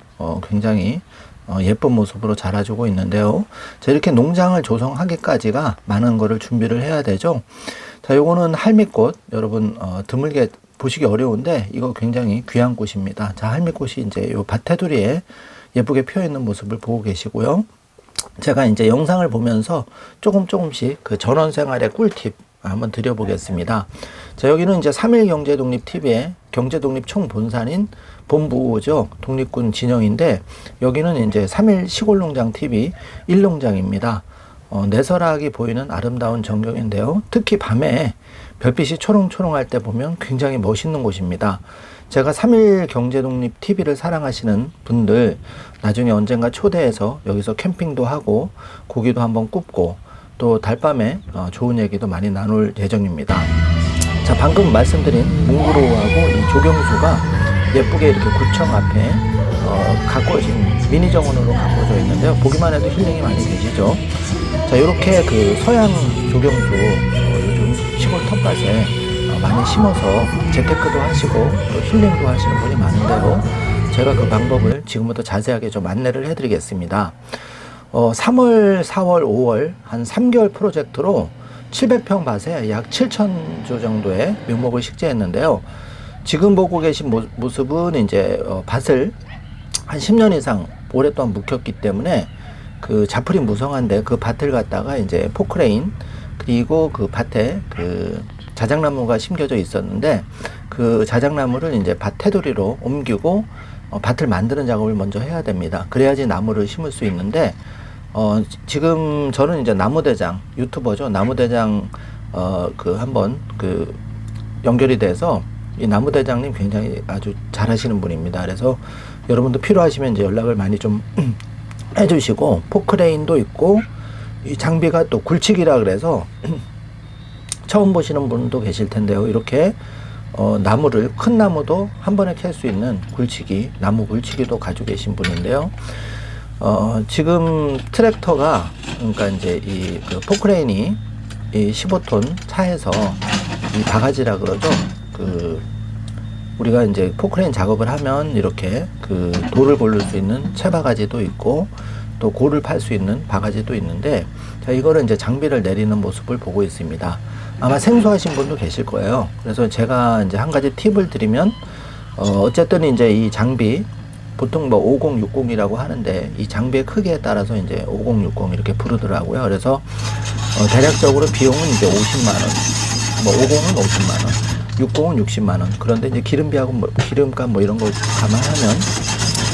굉장히 예쁜 모습으로 자라주고 있는데요. 자, 이렇게 농장을 조성하기까지가 많은 거를 준비를 해야 되죠. 자, 요거는 할미꽃, 여러분 드물게 보시기 어려운데 이거 굉장히 귀한 꽃입니다. 자, 할미꽃이 이제 요 밭테두리에 예쁘게 피어 있는 모습을 보고 계시고요. 제가 이제 영상을 보면서 조금씩 그 전원생활의 꿀팁 한번 드려보겠습니다. 자, 여기는 이제 3일 경제독립TV의 경제독립 총본산인 본부죠. 독립군 진영인데 여기는 이제 3일 시골농장TV 1농장입니다. 내설하게 보이는 아름다운 전경인데요. 특히 밤에 별빛이 초롱초롱할 때 보면 굉장히 멋있는 곳입니다. 제가 3일 경제독립TV를 사랑하시는 분들 나중에 언젠가 초대해서 여기서 캠핑도 하고 고기도 한번 굽고 또 달밤에 좋은 얘기도 많이 나눌 예정입니다. 자, 방금 말씀드린 뭉그로우하고 이 조경수가 예쁘게 이렇게 구청 앞에 가꿔진 미니 정원으로 가꿔져 있는데요. 보기만 해도 힐링이 많이 되시죠. 자, 이렇게 그 서양 조경수 요즘 시골 텃밭에 많이 심어서 재테크도 하시고 또 힐링도 하시는 분이 많은데요. 제가 그 방법을 지금부터 자세하게 좀 안내를 해드리겠습니다. 3월, 4월, 5월 한 3개월 프로젝트로 700평 밭에 약 7,000주 정도의 묘목을 식재했는데요. 지금 보고 계신 모습은 이제 밭을 한 10년 이상 오랫동안 묵혔기 때문에 그 자풀이 무성한데 그 밭을 갖다가 이제 포크레인 그리고 그 밭에 그 자작나무가 심겨져 있었는데 그 자작나무를 이제 밭 테두리로 옮기고 밭을 만드는 작업을 먼저 해야 됩니다. 그래야지 나무를 심을 수 있는데 지금 저는 이제 나무대장 유튜버죠. 나무대장 그 한번 그 연결이 돼서 이 나무대장님 굉장히 아주 잘하시는 분입니다. 그래서 여러분도 필요하시면 이제 연락을 많이 좀 해주시고 포크레인도 있고 이 장비가 또 굴치기라 그래서 처음 보시는 분도 계실 텐데요. 이렇게 나무를 큰 나무도 한 번에 캘 수 있는 굴치기 나무 굴치기도 가지고 계신 분인데요. 지금 트랙터가 그러니까 이제 이 그 포크레인이 이 15톤 차에서 이 바가지라 그러죠. 그 우리가 이제 포크레인 작업을 하면 이렇게 그 돌을 고를 수 있는 채바가지도 있고 또 골을 팔 수 있는 바가지도 있는데 자 이거를 이제 장비를 내리는 모습을 보고 있습니다. 아마 생소하신 분도 계실 거예요. 그래서 제가 이제 한 가지 팁을 드리면 어쨌든 이제 이 장비 보통 뭐 5060이라고 하는데 이 장비의 크기에 따라서 이제 5060 이렇게 부르더라고요. 그래서 대략적으로 비용은 이제 50만 원, 뭐 50은 50만 원, 60은 60만 원. 그런데 이제 기름비하고 뭐 기름값 뭐 이런 거 감안하면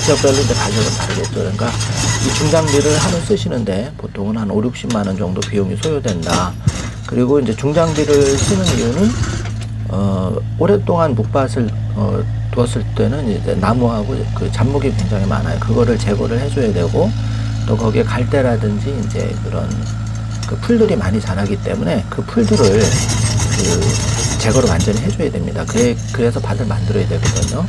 지역별로 이제 가격은 다르겠죠. 그러니까 이 중장비를 하루 쓰시는데 보통은 한 5, 60만 원 정도 비용이 소요된다. 그리고 이제 중장비를 쓰는 이유는 오랫동안 묵밭을 두었을 때는 이제 나무하고 그 잡목이 굉장히 많아요. 그거를 제거를 해줘야 되고 또 거기에 갈대라든지 이제 그런 그 풀들이 많이 자라기 때문에 그 풀들을 그 제거를 완전히 해줘야 됩니다. 그래서 밭을 만들어야 되거든요.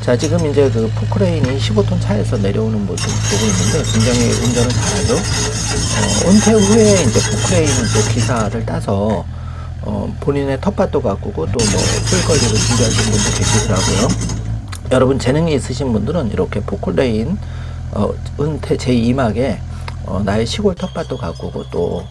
자, 지금 이제 그 포크레인이 15톤 차에서 내려오는 모습 보고 있는데 굉장히 운전을 잘하죠. 은퇴 후에 이제 포크레인 또 기사를 따서 본인의 텃밭도 가꾸고 또 뭐 쓸거리를 준비하시는 분도 계시더라고요. 여러분 재능이 있으신 분들은 이렇게 포크레인 은퇴 제2막에 나의 시골 텃밭도 가꾸고 또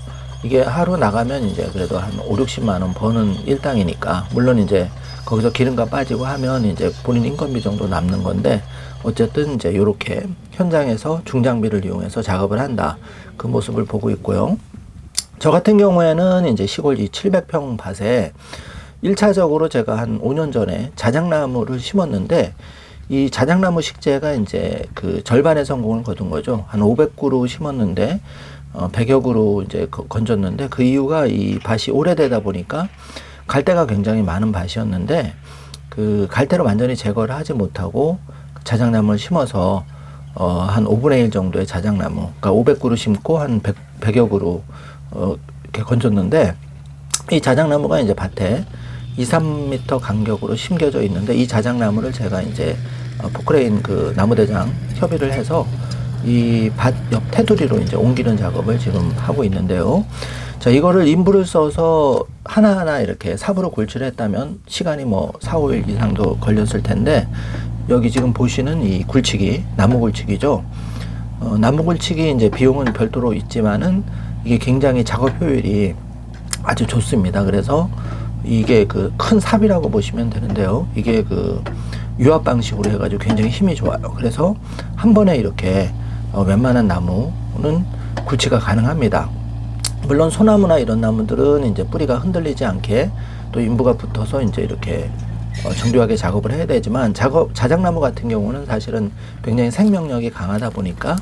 이게 하루 나가면 이제 그래도 한 5, 60만 원 버는 일당이니까 물론 이제 거기서 기름값 빠지고 하면 이제 본인 인건비 정도 남는 건데 어쨌든 이제 이렇게 현장에서 중장비를 이용해서 작업을 한다. 그 모습을 보고 있고요. 저 같은 경우에는 이제 시골 이 700평 밭에 1차적으로 제가 한 5년 전에 자작나무를 심었는데 이 자작나무 식재가 이제 그 절반의 성공을 거둔 거죠. 한 500그루 심었는데 100여 그루 이제 건졌는데 그 이유가 이 밭이 오래되다 보니까 갈대가 굉장히 많은 밭이었는데 그 갈대를 완전히 제거를 하지 못하고 자작나무를 심어서 한 5분의 1 정도의 자작나무 그러니까 500그루 심고 한 100여 그루 이렇게 건졌는데 이 자작나무가 이제 밭에 2, 3m 간격으로 심겨져 있는데 이 자작나무를 제가 이제 포크레인 그 나무대장 협의를 해서 이 밭 옆 테두리로 이제 옮기는 작업을 지금 하고 있는데요. 자, 이거를 인부를 써서 하나하나 이렇게 삽으로 골치를 했다면 시간이 뭐 4, 5일 이상도 걸렸을 텐데 여기 지금 보시는 이 굴치기, 나무 굴치기죠. 나무 굴치기 이제 비용은 별도로 있지만은 이게 굉장히 작업 효율이 아주 좋습니다. 그래서 이게 그 큰 삽이라고 보시면 되는데요. 이게 그 유압 방식으로 해가지고 굉장히 힘이 좋아요. 그래서 한 번에 이렇게 웬만한 나무는 굴치가 가능합니다. 물론 소나무나 이런 나무들은 이제 뿌리가 흔들리지 않게 또 인부가 붙어서 이제 이렇게 정교하게 작업을 해야 되지만 자작나무 같은 경우는 사실은 굉장히 생명력이 강하다 보니까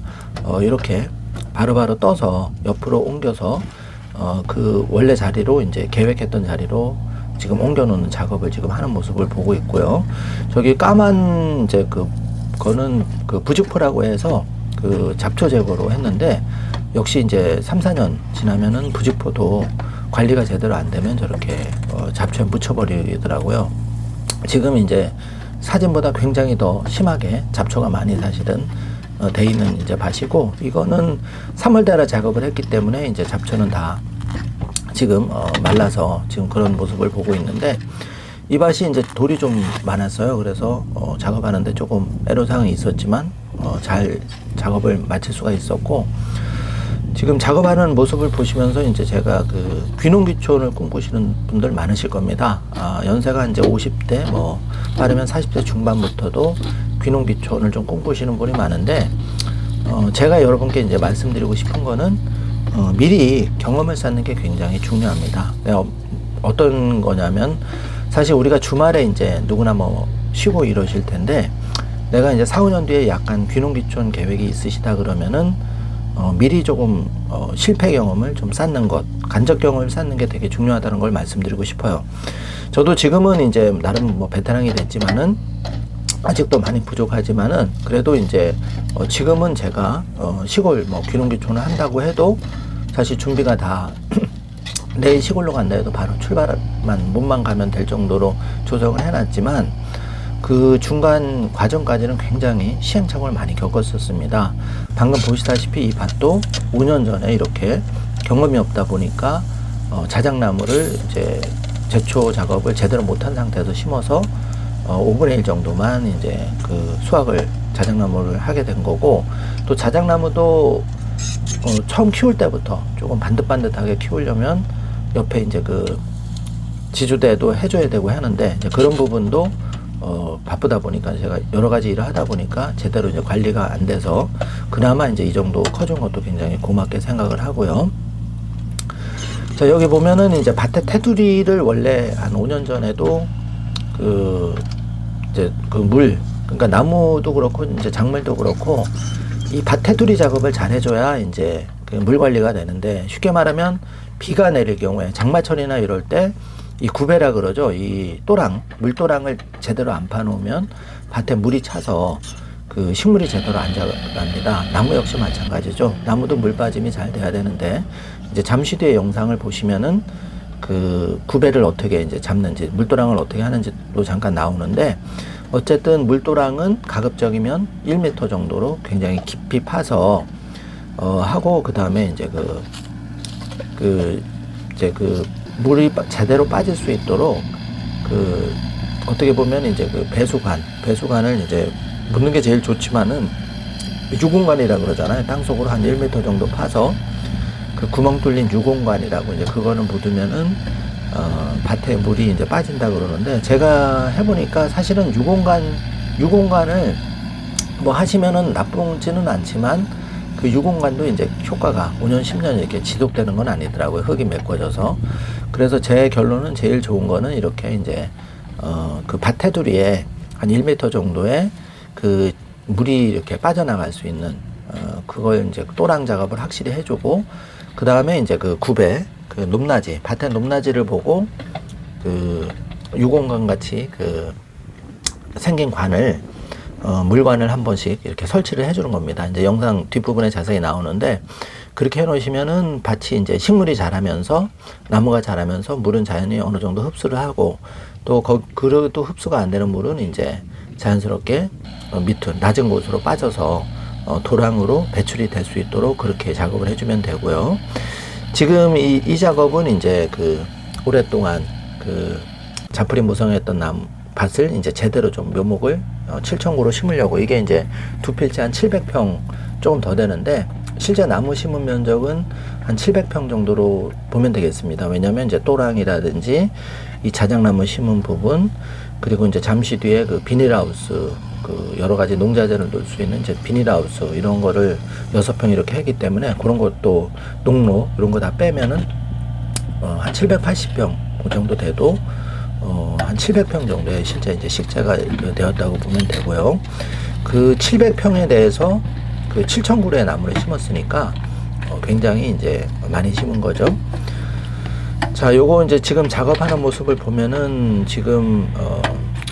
이렇게 바로바로 떠서 옆으로 옮겨서 그 원래 자리로 이제 계획했던 자리로 지금 옮겨놓는 작업을 지금 하는 모습을 보고 있고요. 저기 까만 이제 그거는 그 부직포라고 해서 그 잡초 제거로 했는데 역시 이제 3, 4년 지나면은 부직포도 관리가 제대로 안 되면 저렇게 잡초에 묻혀버리더라고요. 지금 이제 사진보다 굉장히 더 심하게 잡초가 많이 사실은 돼 있는 이제 밭이고 이거는 3월달에 작업을 했기 때문에 이제 잡초는 다 지금 말라서 지금 그런 모습을 보고 있는데 이 밭이 이제 돌이 좀 많았어요. 그래서 작업하는데 조금 애로사항이 있었지만 잘 작업을 마칠 수가 있었고 지금 작업하는 모습을 보시면서 이제 제가 그 귀농귀촌을 꿈꾸시는 분들 많으실 겁니다. 연세가 이제 50대 뭐 빠르면 40대 중반부터도 귀농귀촌을 좀 꿈꾸시는 분이 많은데, 제가 여러분께 이제 말씀드리고 싶은 거는 미리 경험을 쌓는 게 굉장히 중요합니다. 어떤 거냐면, 사실 우리가 주말에 이제 누구나 뭐 쉬고 이러실 텐데, 내가 이제 4, 5년 뒤에 약간 귀농귀촌 계획이 있으시다 그러면은 미리 조금 실패 경험을 좀 쌓는 것, 간접 경험을 쌓는 게 되게 중요하다는 걸 말씀드리고 싶어요. 저도 지금은 이제 나름 뭐 베테랑이 됐지만은 아직도 많이 부족하지만은, 그래도 이제 지금은 제가 시골 뭐 귀농귀촌을 한다고 해도 사실 준비가 다 내일 시골로 간다 해도 바로 출발만 몸만 가면 될 정도로 조성을 해놨지만, 그 중간 과정까지는 굉장히 시행착오를 많이 겪었었습니다. 방금 보시다시피 이 밭도 5년 전에 이렇게 경험이 없다 보니까 자작나무를 이제 제초 작업을 제대로 못한 상태에서 심어서 5분의 1 정도만 이제 그 수확을 자작나무를 하게 된 거고, 또 자작나무도 처음 키울 때부터 조금 반듯반듯하게 키우려면 옆에 이제 그 지주대도 해줘야 되고 하는데, 이제 그런 부분도 바쁘다 보니까 제가 여러 가지 일을 하다 보니까 제대로 이제 관리가 안 돼서 그나마 이제 이 정도 커준 것도 굉장히 고맙게 생각을 하고요. 자, 여기 보면은 이제 밭에 테두리를 원래 한 5년 전에도 이제 그러니까 나무도 그렇고 이제 작물도 그렇고 이 밭 테두리 작업을 잘 해줘야 이제 그 물 관리가 되는데, 쉽게 말하면 비가 내릴 경우에 장마철이나 이럴 때 이 구배라 그러죠. 이 물도랑을 제대로 안 파놓으면 밭에 물이 차서 그 식물이 제대로 안 자랍니다. 나무 역시 마찬가지죠. 나무도 물 빠짐이 잘 돼야 되는데, 이제 잠시 뒤에 영상을 보시면은 그 구배를 어떻게 이제 잡는지, 물도랑을 어떻게 하는지도 잠깐 나오는데, 어쨌든 물도랑은 가급적이면 1m 정도로 굉장히 깊이 파서 하고, 그 다음에 이제 물이 제대로 빠질 수 있도록 어떻게 보면 이제 그 배수관을 이제 묻는 게 제일 좋지만은 유공관이라 그러잖아요. 땅속으로 한 1m 정도 파서 그 구멍 뚫린 유공관이라고, 이제 그거는 묻으면은 밭에 물이 이제 빠진다 그러는데, 제가 해보니까 사실은 유공관을 뭐 하시면은 나쁘지는 않지만 그 유공관도 이제 효과가 5년, 10년 이렇게 지속되는 건 아니더라고요. 흙이 메꿔져서. 그래서 제 결론은 제일 좋은 거는 이렇게 이제 그 밭 테두리에 한 1m 정도의 그 물이 이렇게 빠져나갈 수 있는 그걸 이제 또랑 작업을 확실히 해주고, 그 다음에 이제 그 구배, 그 높낮이, 밭의 높낮이를 보고 그 유공관 같이 그 생긴 관을 물관을 한 번씩 이렇게 설치를 해주는 겁니다. 이제 영상 뒷부분에 자세히 나오는데, 그렇게 해놓으시면은 밭이 이제 식물이 자라면서, 나무가 자라면서 물은 자연히 어느 정도 흡수를 하고, 또 그래도 흡수가 안 되는 물은 이제 자연스럽게 밑으로 낮은 곳으로 빠져서 도랑으로 배출이 될 수 있도록 그렇게 작업을 해주면 되고요. 지금 이 작업은 이제 그 오랫동안 그 자풀이 무성했던 밭을 이제 제대로 좀 묘목을 7,000그루 심으려고, 이게 이제 두 필지 한 700평 조금 더 되는데, 실제 나무 심은 면적은 한 700평 정도로 보면 되겠습니다. 왜냐면 이제 또랑이라든지 이 자작나무 심은 부분, 그리고 이제 잠시 뒤에 그 비닐하우스, 그 여러 가지 농자재를 놓을 수 있는 이제 비닐하우스 이런 거를 6평 이렇게 했기 때문에, 그런 것도 농로 이런 거 다 빼면은 한 780평 그 정도 돼도 한 700평 정도의 실제 이제 식재가 되었다고 보면 되고요. 그 700평에 대해서 그 7,000그루의 나무를 심었으니까 굉장히 이제 많이 심은 거죠. 자, 요거 이제 지금 작업하는 모습을 보면은 지금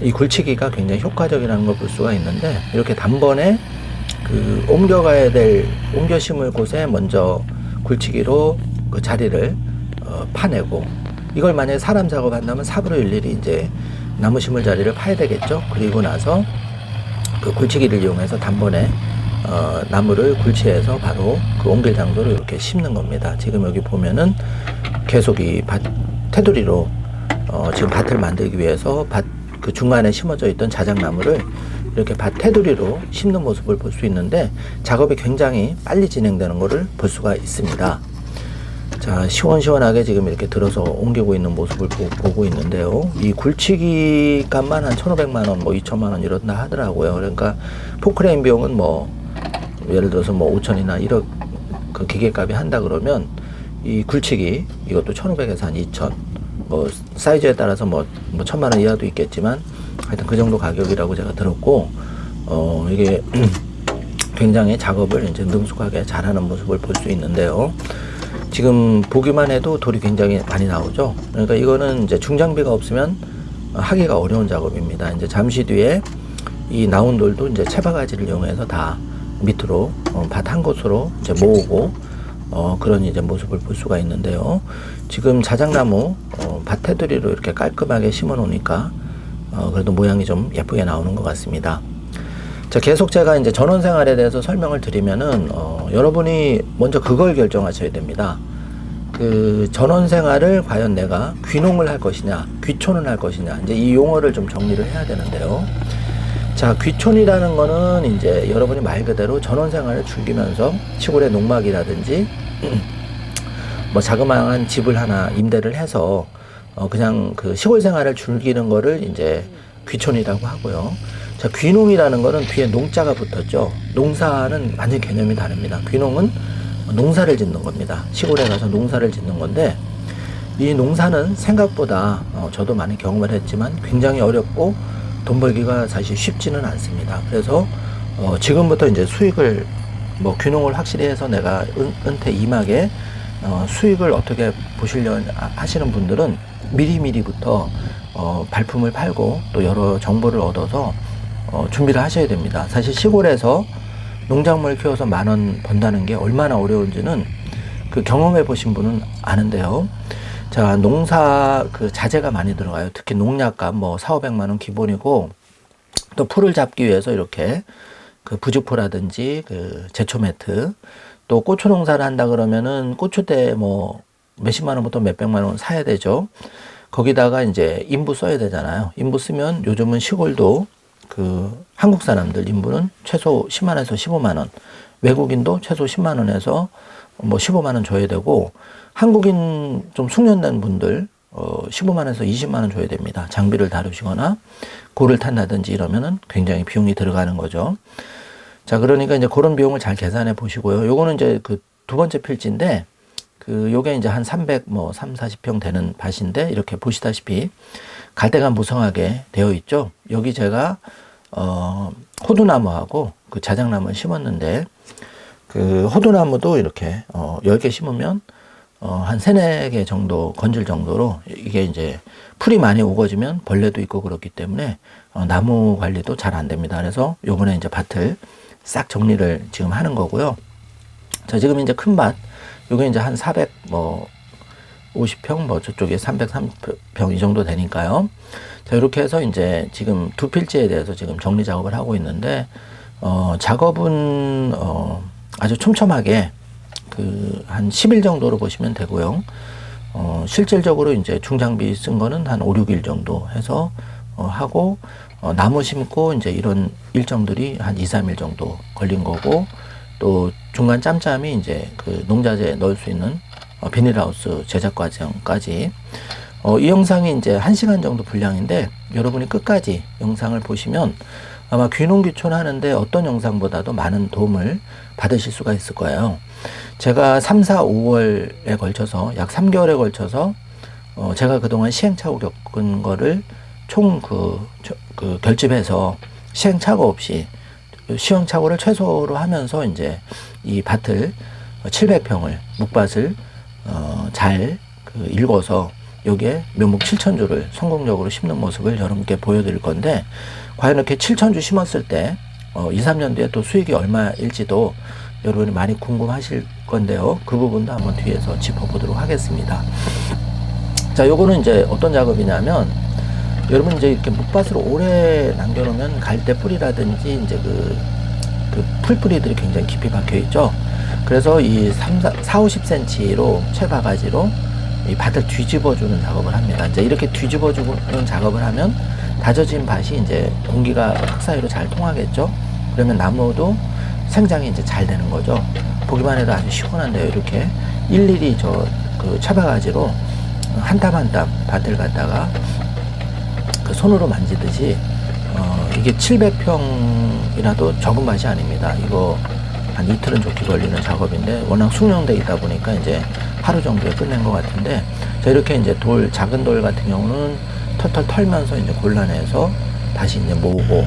이 굴치기가 굉장히 효과적이라는 걸 볼 수가 있는데, 이렇게 단번에 그 옮겨 심을 곳에 먼저 굴치기로 그 자리를 파내고, 이걸 만약에 사람 작업한다면 삽으로 일일이 이제 나무 심을 자리를 파야 되겠죠. 그리고 나서 그 굴치기를 이용해서 단번에 나무를 굴치해서 바로 그 옮길 장소로 이렇게 심는 겁니다. 지금 여기 보면은 계속 이 밭 테두리로 지금 밭을 만들기 위해서 밭 그 중간에 심어져 있던 자작나무를 이렇게 밭 테두리로 심는 모습을 볼 수 있는데 작업이 굉장히 빨리 진행되는 것을 볼 수가 있습니다. 자, 시원시원하게 지금 이렇게 들어서 옮기고 있는 모습을 보고 있는데요. 이 굴치기 값만 한 1,500만원, 뭐 2천만원 이런다 하더라고요. 그러니까 포크레인 비용은 뭐 예를 들어서 뭐 5천이나 1억 그 기계값이 한다 그러면 이 굴치기 이것도 1,500에서 한 2천, 뭐 사이즈에 따라서 뭐 1,000만원 이하도 있겠지만 하여튼 그 정도 가격이라고 제가 들었고, 이게 굉장히 작업을 이제 능숙하게 잘하는 모습을 볼 수 있는데요. 지금 보기만 해도 돌이 굉장히 많이 나오죠. 그러니까 이거는 이제 중장비가 없으면 하기가 어려운 작업입니다. 이제 잠시 뒤에 이 나온 돌도 이제 채바가지를 이용해서 다 밑으로 밭 한 곳으로 이제 모으고 그런 이제 모습을 볼 수가 있는데요. 지금 자작나무 밭 테두리로 이렇게 깔끔하게 심어 놓으니까 그래도 모양이 좀 예쁘게 나오는 것 같습니다. 자, 계속 제가 이제 전원 생활에 대해서 설명을 드리면은 여러분이 먼저 그걸 결정하셔야 됩니다. 그 전원 생활을 과연 내가 귀농을 할 것이냐, 귀촌을 할 것이냐, 이제 이 용어를 좀 정리를 해야 되는데요. 자, 귀촌이라는 거는 이제 여러분이 말 그대로 전원 생활을 즐기면서 시골의 농막이라든지 뭐 자그마한 집을 하나 임대를 해서 그냥 그 시골 생활을 즐기는 거를 이제 귀촌이라고 하고요. 자, 귀농이라는 거는 뒤에 농자가 붙었죠. 농사는 완전 개념이 다릅니다. 귀농은 농사를 짓는 겁니다. 시골에 가서 농사를 짓는 건데, 이 농사는 생각보다 저도 많이 경험을 했지만 굉장히 어렵고 돈 벌기가 사실 쉽지는 않습니다. 그래서 지금부터 이제 수익을 뭐 귀농을 확실히 해서 내가 은퇴 임하게 수익을 어떻게 보시려 하시는 분들은 미리미리부터 발품을 팔고 또 여러 정보를 얻어서 준비를 하셔야 됩니다. 사실 시골에서 농작물 키워서 10,000원 번다는 게 얼마나 어려운지는 그 경험해 보신 분은 아는데요. 자, 농사 그 자재가 많이 들어가요. 특히 농약값 뭐 4,500만원 기본이고, 또 풀을 잡기 위해서 이렇게 그 부직포라든지 그 제초 매트, 또 고추 농사를 한다 그러면은 고추대 뭐 몇십만원부터 몇백만원 사야 되죠. 거기다가 이제 인부 써야 되잖아요. 인부 쓰면 요즘은 시골도 그 한국 사람들 인부는 최소 10만원에서 15만원, 외국인도 최소 10만원에서 뭐 15만원 줘야 되고, 한국인 좀 숙련된 분들 15만원에서 20만원 줘야 됩니다. 장비를 다루시거나 고를 탄다든지 이러면은 굉장히 비용이 들어가는 거죠. 자, 그러니까 이제 그런 비용을 잘 계산해 보시고요. 요거는 이제 그 두 번째 필지인데, 그 요게 이제 한 340평 되는 밭인데, 이렇게 보시다시피 갈대가 무성하게 되어 있죠. 여기 제가 호두나무하고 그 자작나무를 심었는데, 그 호두나무도 이렇게 10개 심으면 한 3, 4개 정도 건질 정도로, 이게 이제 풀이 많이 우거지면 벌레도 있고 그렇기 때문에 나무 관리도 잘 안 됩니다. 그래서 요번에 이제 밭을 싹 정리를 지금 하는 거고요. 자, 지금 이제 큰 밭, 요게 이제 한 450평, 뭐 저쪽에 330평 이 정도 되니까요. 자, 이렇게 해서 이제 지금 두 필지에 대해서 지금 정리 작업을 하고 있는데, 작업은 아주 촘촘하게 그 한 10일 정도로 보시면 되고요. 실질적으로 이제 중장비 쓴 거는 한 5, 6일 정도 해서 하고, 나무 심고 이제 이런 일정들이 한 2, 3일 정도 걸린 거고, 또 중간 짬짬이 이제 그 농자재 넣을 수 있는 비닐하우스 제작 과정까지. 이 영상이 이제 1시간 정도 분량인데, 여러분이 끝까지 영상을 보시면 아마 귀농귀촌 하는데 어떤 영상보다도 많은 도움을 받으실 수가 있을 거예요. 제가 3, 4, 5월에 걸쳐서 약 3개월에 걸쳐서 제가 그동안 시행착오 겪은 거를 총 결집해서 시행착오 없이 시행착오를 최소로 하면서 이제 이 밭을 700평을 묵밭을 잘 읽어서 여기에 묘목 7,000주를 성공적으로 심는 모습을 여러분께 보여드릴 건데, 과연 이렇게 7,000주 심었을 때 2, 3년 뒤에 또 수익이 얼마일지도 여러분이 많이 궁금하실 건데요. 그 부분도 한번 뒤에서 짚어보도록 하겠습니다. 자, 요거는 이제 어떤 작업이냐면, 여러분 이제 이렇게 묵밭으로 오래 남겨놓으면 갈대 뿌리라든지 이제 그 풀뿌리들이 굉장히 깊이 박혀 있죠. 그래서 이 4, 50cm로 채바가지로 이 밭을 뒤집어주는 작업을 합니다. 이제 이렇게 뒤집어주는 작업을 하면 다져진 밭이 이제 공기가 흙 사이로 잘 통하겠죠. 그러면 나무도 생장이 이제 잘 되는 거죠. 보기만 해도 아주 시원한데요. 이렇게 일일이 그 차바가지로 한 땀 한 땀 밭을 갖다가 그 손으로 만지듯이 이게 700평이라도 적은 밭이 아닙니다. 이거 한 이틀은 좋게 걸리는 작업인데 워낙 숙련돼 있다 보니까 이제 하루 정도에 끝낸 것 같은데, 자 이렇게 이제 작은 돌 같은 경우는 털털 털면서 이제 골라내서 다시 이제 모으고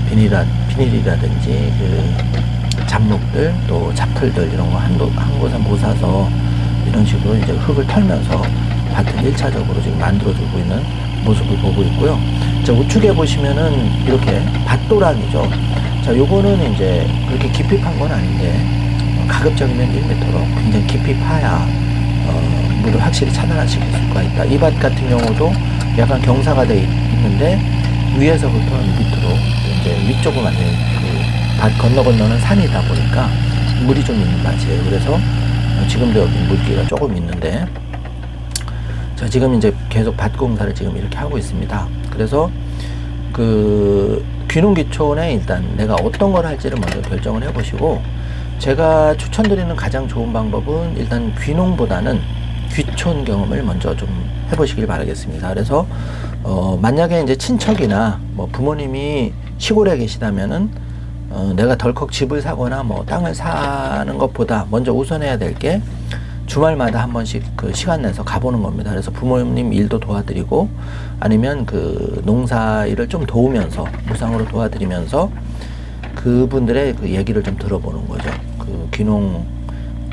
비닐이라든지 그 잡목들 또 잡틀들 이런 거 한 곳에 모사서 이런 식으로 이제 흙을 털면서 밭을 1차적으로 지금 만들어주고 있는 모습을 보고 있고요. 자, 우측에 보시면은 이렇게 밭도랑이죠. 자, 요거는 이제 그렇게 깊이 판 건 아닌데 가급적이면 1m로 굉장히 깊이 파야 물을 확실히 차단하실 수가 있다. 이 밭 같은 경우도 약간 경사가 돼 있는데 위에서부터 밑으로 이제 위쪽을 완전히 그 밭 건너는 산이다 보니까 물이 좀 있는 밭이에요. 그래서 지금도 여기 물기가 조금 있는데, 자 지금 이제 계속 밭 공사를 지금 이렇게 하고 있습니다. 그래서 그 귀농귀촌에 일단 내가 어떤 걸 할지를 먼저 결정을 해 보시고, 제가 추천드리는 가장 좋은 방법은 일단 귀농보다는 귀촌 경험을 먼저 좀 해보시길 바라겠습니다. 그래서 만약에 이제 친척이나 뭐 부모님이 시골에 계시다면은 내가 덜컥 집을 사거나 뭐 땅을 사는 것보다 먼저 우선해야 될 게 주말마다 한 번씩 그 시간 내서 가보는 겁니다. 그래서 부모님 일도 도와드리고 아니면 그 농사 일을 좀 도우면서 무상으로 도와드리면서 그분들의 그 얘기를 좀 들어보는 거죠. 그 귀농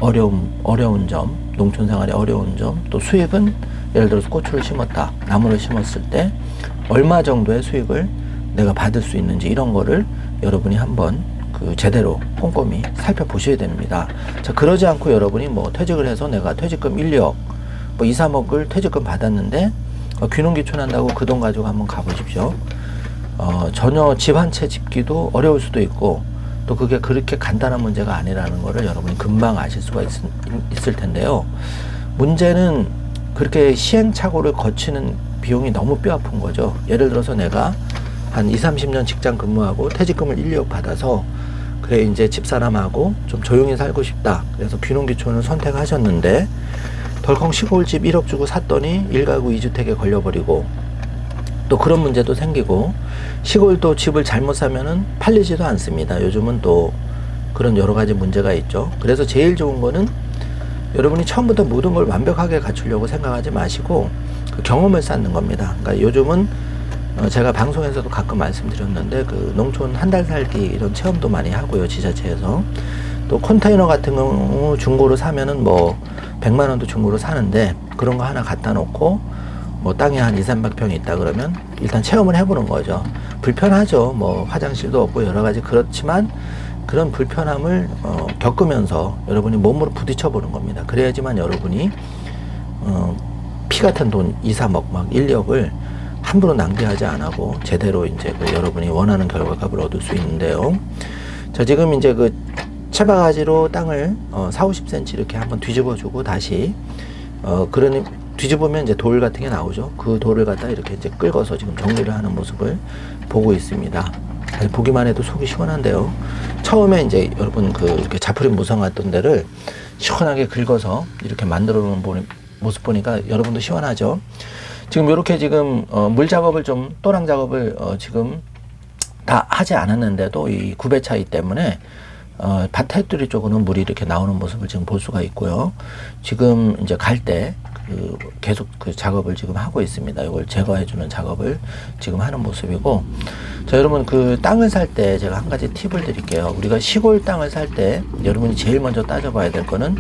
어려운 점, 농촌 생활의 어려운 점, 또 수익은 예를 들어서 고추를 심었다, 나무를 심었을 때 얼마 정도의 수익을 내가 받을 수 있는지 이런 거를 여러분이 한번 그 제대로 꼼꼼히 살펴보셔야 됩니다. 자, 그러지 않고 여러분이 뭐 퇴직을 해서 내가 퇴직금 1, 2억, 뭐 2, 3억을 퇴직금 받았는데 귀농귀촌 한다고 그 돈 가지고 한번 가보십시오. 전혀 집 한 채 짓기도 어려울 수도 있고 또 그게 그렇게 간단한 문제가 아니라는 거를 여러분이 금방 아실 수가 있을 텐데요. 문제는 그렇게 시행착오를 거치는 비용이 너무 뼈아픈 거죠. 예를 들어서 내가 한 20, 30년 직장 근무하고 퇴직금을 1, 2억 받아서 그래 이제 집사람하고 좀 조용히 살고 싶다. 그래서 귀농귀촌을 선택하셨는데 덜컹 시골집 1억 주고 샀더니 1가구 2주택에 걸려버리고 또 그런 문제도 생기고 시골도 집을 잘못 사면은 팔리지도 않습니다. 요즘은 또 그런 여러 가지 문제가 있죠. 그래서 제일 좋은 거는 여러분이 처음부터 모든 걸 완벽하게 갖추려고 생각하지 마시고 그 경험을 쌓는 겁니다. 그러니까 요즘은 제가 방송에서도 가끔 말씀드렸는데 그 농촌 한 달 살기 이런 체험도 많이 하고요, 지자체에서. 또 컨테이너 같은 경우 중고로 사면은 뭐 100만 원도 중고로 사는데 그런 거 하나 갖다 놓고 뭐 땅에 한 2, 300평이 있다 그러면 일단 체험을 해보는 거죠. 불편하죠. 뭐 화장실도 없고 여러 가지 그렇지만 그런 불편함을 겪으면서 여러분이 몸으로 부딪혀 보는 겁니다. 그래야지만 여러분이 피 같은 돈 2, 3억 막 1, 2억을 함부로 낭비하지 않고 제대로 이제 그 여러분이 원하는 결과값을 얻을 수 있는데요. 자, 지금 이제 그 채바가지로 땅을 4, 50cm 이렇게 한번 뒤집어주고 다시 그러니 뒤집으면 이제 돌 같은 게 나오죠. 그 돌을 갖다 이렇게 이제 긁어서 지금 정리를 하는 모습을 보고 있습니다. 보기만 해도 속이 시원한데요. 처음에 이제 여러분 그 이렇게 자풀이 무성했던 데를 시원하게 긁어서 이렇게 만들어 놓은 모습 보니까 여러분도 시원하죠. 지금 이렇게 지금 물 작업을 좀 또랑 작업을 지금 다 하지 않았는데도 이 구배 차이 때문에 밭 테두리 쪽으로는 물이 이렇게 나오는 모습을 지금 볼 수가 있고요. 지금 이제 갈 때 계속 그 작업을 지금 하고 있습니다. 이걸 제거해 주는 작업을 지금 하는 모습이고, 자 여러분 그 땅을 살 때 제가 한 가지 팁을 드릴게요. 우리가 시골 땅을 살 때 여러분이 제일 먼저 따져봐야 될 거는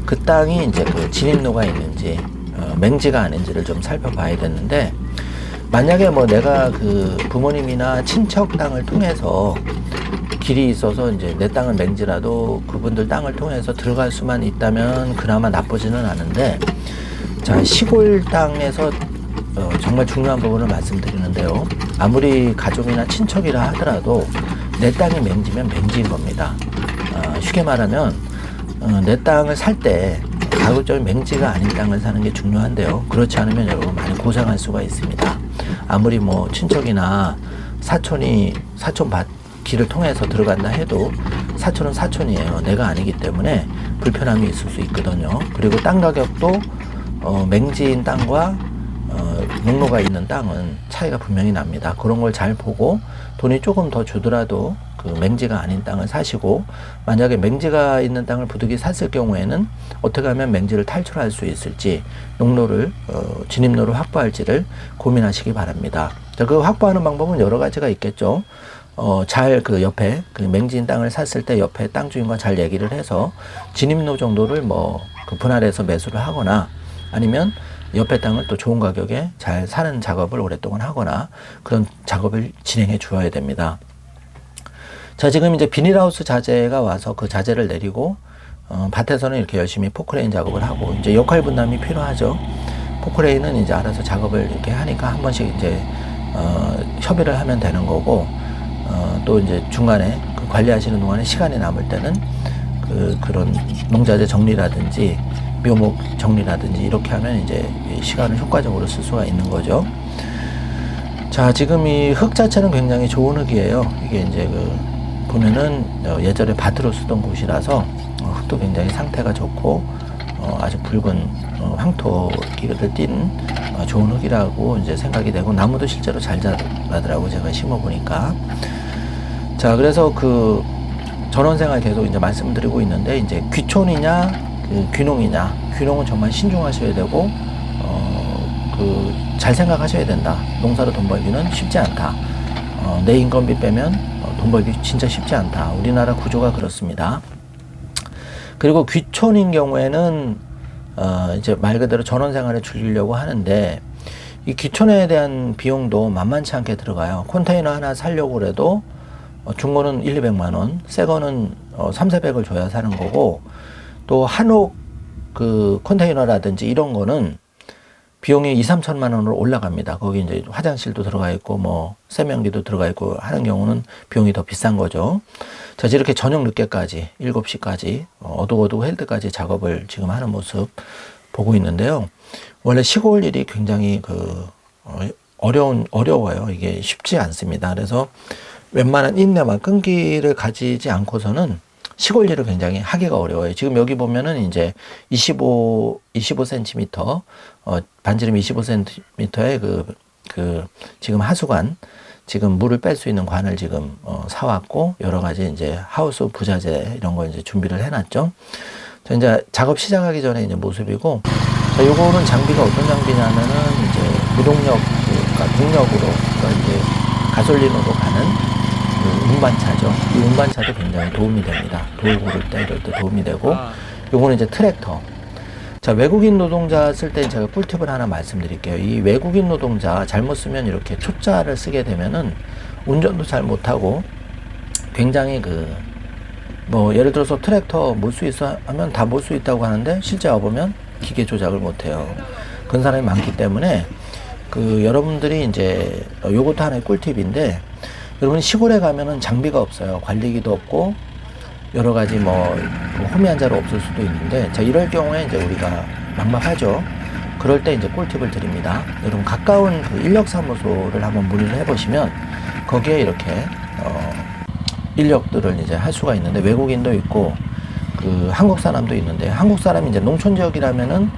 그 땅이 이제 그 진입로가 있는지 맹지가 아닌지를 좀 살펴봐야 되는데, 만약에 뭐 내가 그 부모님이나 친척 땅을 통해서 길이 있어서 이제 내 땅은 맹지라도 그분들 땅을 통해서 들어갈 수만 있다면 그나마 나쁘지는 않은데, 자 시골 땅에서 정말 중요한 부분을 말씀드리는데요. 아무리 가족이나 친척이라 하더라도 내 땅이 맹지면 맹지인 겁니다. 쉽게 말하면 내 땅을 살 때 가급적인 맹지가 아닌 땅을 사는 게 중요한데요. 그렇지 않으면 여러분 많이 고생할 수가 있습니다. 아무리 뭐 친척이나 사촌이 사촌 길을 통해서 들어간다 해도 사촌은 사촌이에요. 내가 아니기 때문에 불편함이 있을 수 있거든요. 그리고 땅 가격도 맹지인 땅과 농로가 있는 땅은 차이가 분명히 납니다. 그런 걸 잘 보고 돈이 조금 더 주더라도 그 맹지가 아닌 땅을 사시고, 만약에 맹지가 있는 땅을 부득이 샀을 경우에는 어떻게 하면 맹지를 탈출할 수 있을지, 농로를 진입로를 확보할지를 고민하시기 바랍니다. 자, 그 확보하는 방법은 여러 가지가 있겠죠. 잘 그 옆에 그 맹지인 땅을 샀을 때 옆에 땅 주인과 잘 얘기를 해서 진입로 정도를 뭐 그 분할해서 매수를 하거나, 아니면 옆에 땅을 또 좋은 가격에 잘 사는 작업을 오랫동안 하거나, 그런 작업을 진행해 주어야 됩니다. 자, 지금 이제 비닐하우스 자재가 와서 그 자재를 내리고 밭에서는 이렇게 열심히 포크레인 작업을 하고, 이제 역할 분담이 필요하죠. 포크레인은 이제 알아서 작업을 이렇게 하니까 한 번씩 이제 협의를 하면 되는 거고, 또 이제 중간에 그 관리하시는 동안에 시간이 남을 때는 그런 농자재 정리라든지 묘목 정리라든지 이렇게 하면 이제 시간을 효과적으로 쓸 수가 있는 거죠. 자, 지금 이 흙 자체는 굉장히 좋은 흙이에요. 이게 이제 보면은 예전에 밭으로 쓰던 곳이라서 흙도 굉장히 상태가 좋고 아주 붉은 황토기를 띤 좋은 흙이라고 이제 생각이 되고, 나무도 실제로 잘 자라더라고, 제가 심어 보니까. 자, 그래서 그 전원생활 계속 이제 말씀드리고 있는데, 이제 귀촌이냐 귀농이냐, 귀농은 정말 신중하셔야 되고 잘 생각하셔야 된다. 농사로 돈 벌기는 쉽지 않다. 내 인건비 빼면 돈 벌기 진짜 쉽지 않다. 우리나라 구조가 그렇습니다. 그리고 귀촌인 경우에는 이제 말 그대로 전원 생활을 즐기려고 하는데, 이 귀촌에 대한 비용도 만만치 않게 들어가요. 컨테이너 하나 사려고 그래도 중고는 100~200만 원, 새 거는 300~400을 줘야 사는 거고, 또 한옥 그 컨테이너라든지 이런 거는 비용이 2~3천만 원으로 올라갑니다. 거기 이제 화장실도 들어가 있고 뭐 세면기도 들어가 있고 하는 경우는 비용이 더 비싼 거죠. 자, 이렇게 저녁 늦게까지 7시까지 어둑어둑할 때까지 작업을 지금 하는 모습 보고 있는데요. 원래 시골 일이 굉장히 어려워요. 이게 쉽지 않습니다. 그래서 웬만한 인내만 끈기를 가지지 않고서는 시골 일을 굉장히 하기가 어려워요. 지금 여기 보면은 이제 25cm, 반지름 25cm의 지금 하수관, 지금 물을 뺄 수 있는 관을 지금 사왔고, 여러 가지 이제 하우스 부자재 이런 거 이제 준비를 해놨죠. 자, 이제 작업 시작하기 전에 이제 모습이고, 자, 요거는 장비가 어떤 장비냐면은 이제 무동력, 그러니까 동력으로, 그러니까 이제 가솔린으로 가는 운반차죠. 이 운반차도 굉장히 도움이 됩니다. 돌 고를 때 이럴 때 도움이 되고, 요거는 이제 트랙터. 자, 외국인 노동자 쓸 때 제가 꿀팁을 하나 말씀드릴게요. 이 외국인 노동자 잘못 쓰면 이렇게 초짜를 쓰게 되면은 운전도 잘 못하고, 굉장히 예를 들어서 트랙터 몰 수 있어 하면 다 몰 수 있다고 하는데, 실제 와보면 기계 조작을 못해요. 그런 사람이 많기 때문에 여러분들이 이제 요것도 하나의 꿀팁인데, 여러분 시골에 가면은 장비가 없어요. 관리기도 없고 여러 가지 홈이 한 자루 없을 수도 있는데, 자, 이럴 경우에 이제 우리가 막막하죠. 그럴 때 이제 꿀팁을 드립니다. 여러분 가까운 인력사무소를 한번 문의를 해보시면 거기에 이렇게 인력들을 이제 할 수가 있는데, 외국인도 있고 한국 사람도 있는데, 한국 사람이 이제 농촌 지역이라면은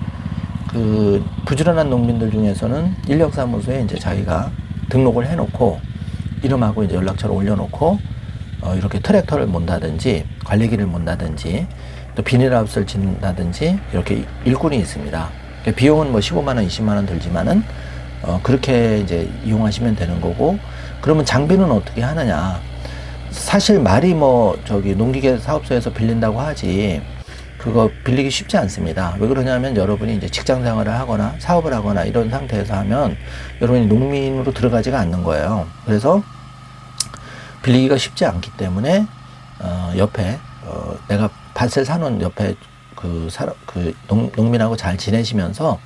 부지런한 농민들 중에서는 인력사무소에 이제 자기가 등록을 해놓고 이름하고 이제 연락처를 올려놓고 이렇게 트랙터를 몬다든지 관리기를 몬다든지 또 비닐하우스를 짓는다든지 이렇게 일꾼이 있습니다. 비용은 15만 원, 20만 원 들지만은 그렇게 이제 이용하시면 되는 거고, 그러면 장비는 어떻게 하느냐? 사실 말이 농기계 사업소에서 빌린다고 하지 그거 빌리기 쉽지 않습니다. 왜 그러냐면 여러분이 이제 직장 생활을 하거나 사업을 하거나 이런 상태에서 하면 여러분이 농민으로 들어가지가 않는 거예요. 그래서 빌리기가 쉽지 않기 때문에 옆에 내가 밭을 사놓은 옆에 농민하고 잘 지내시면서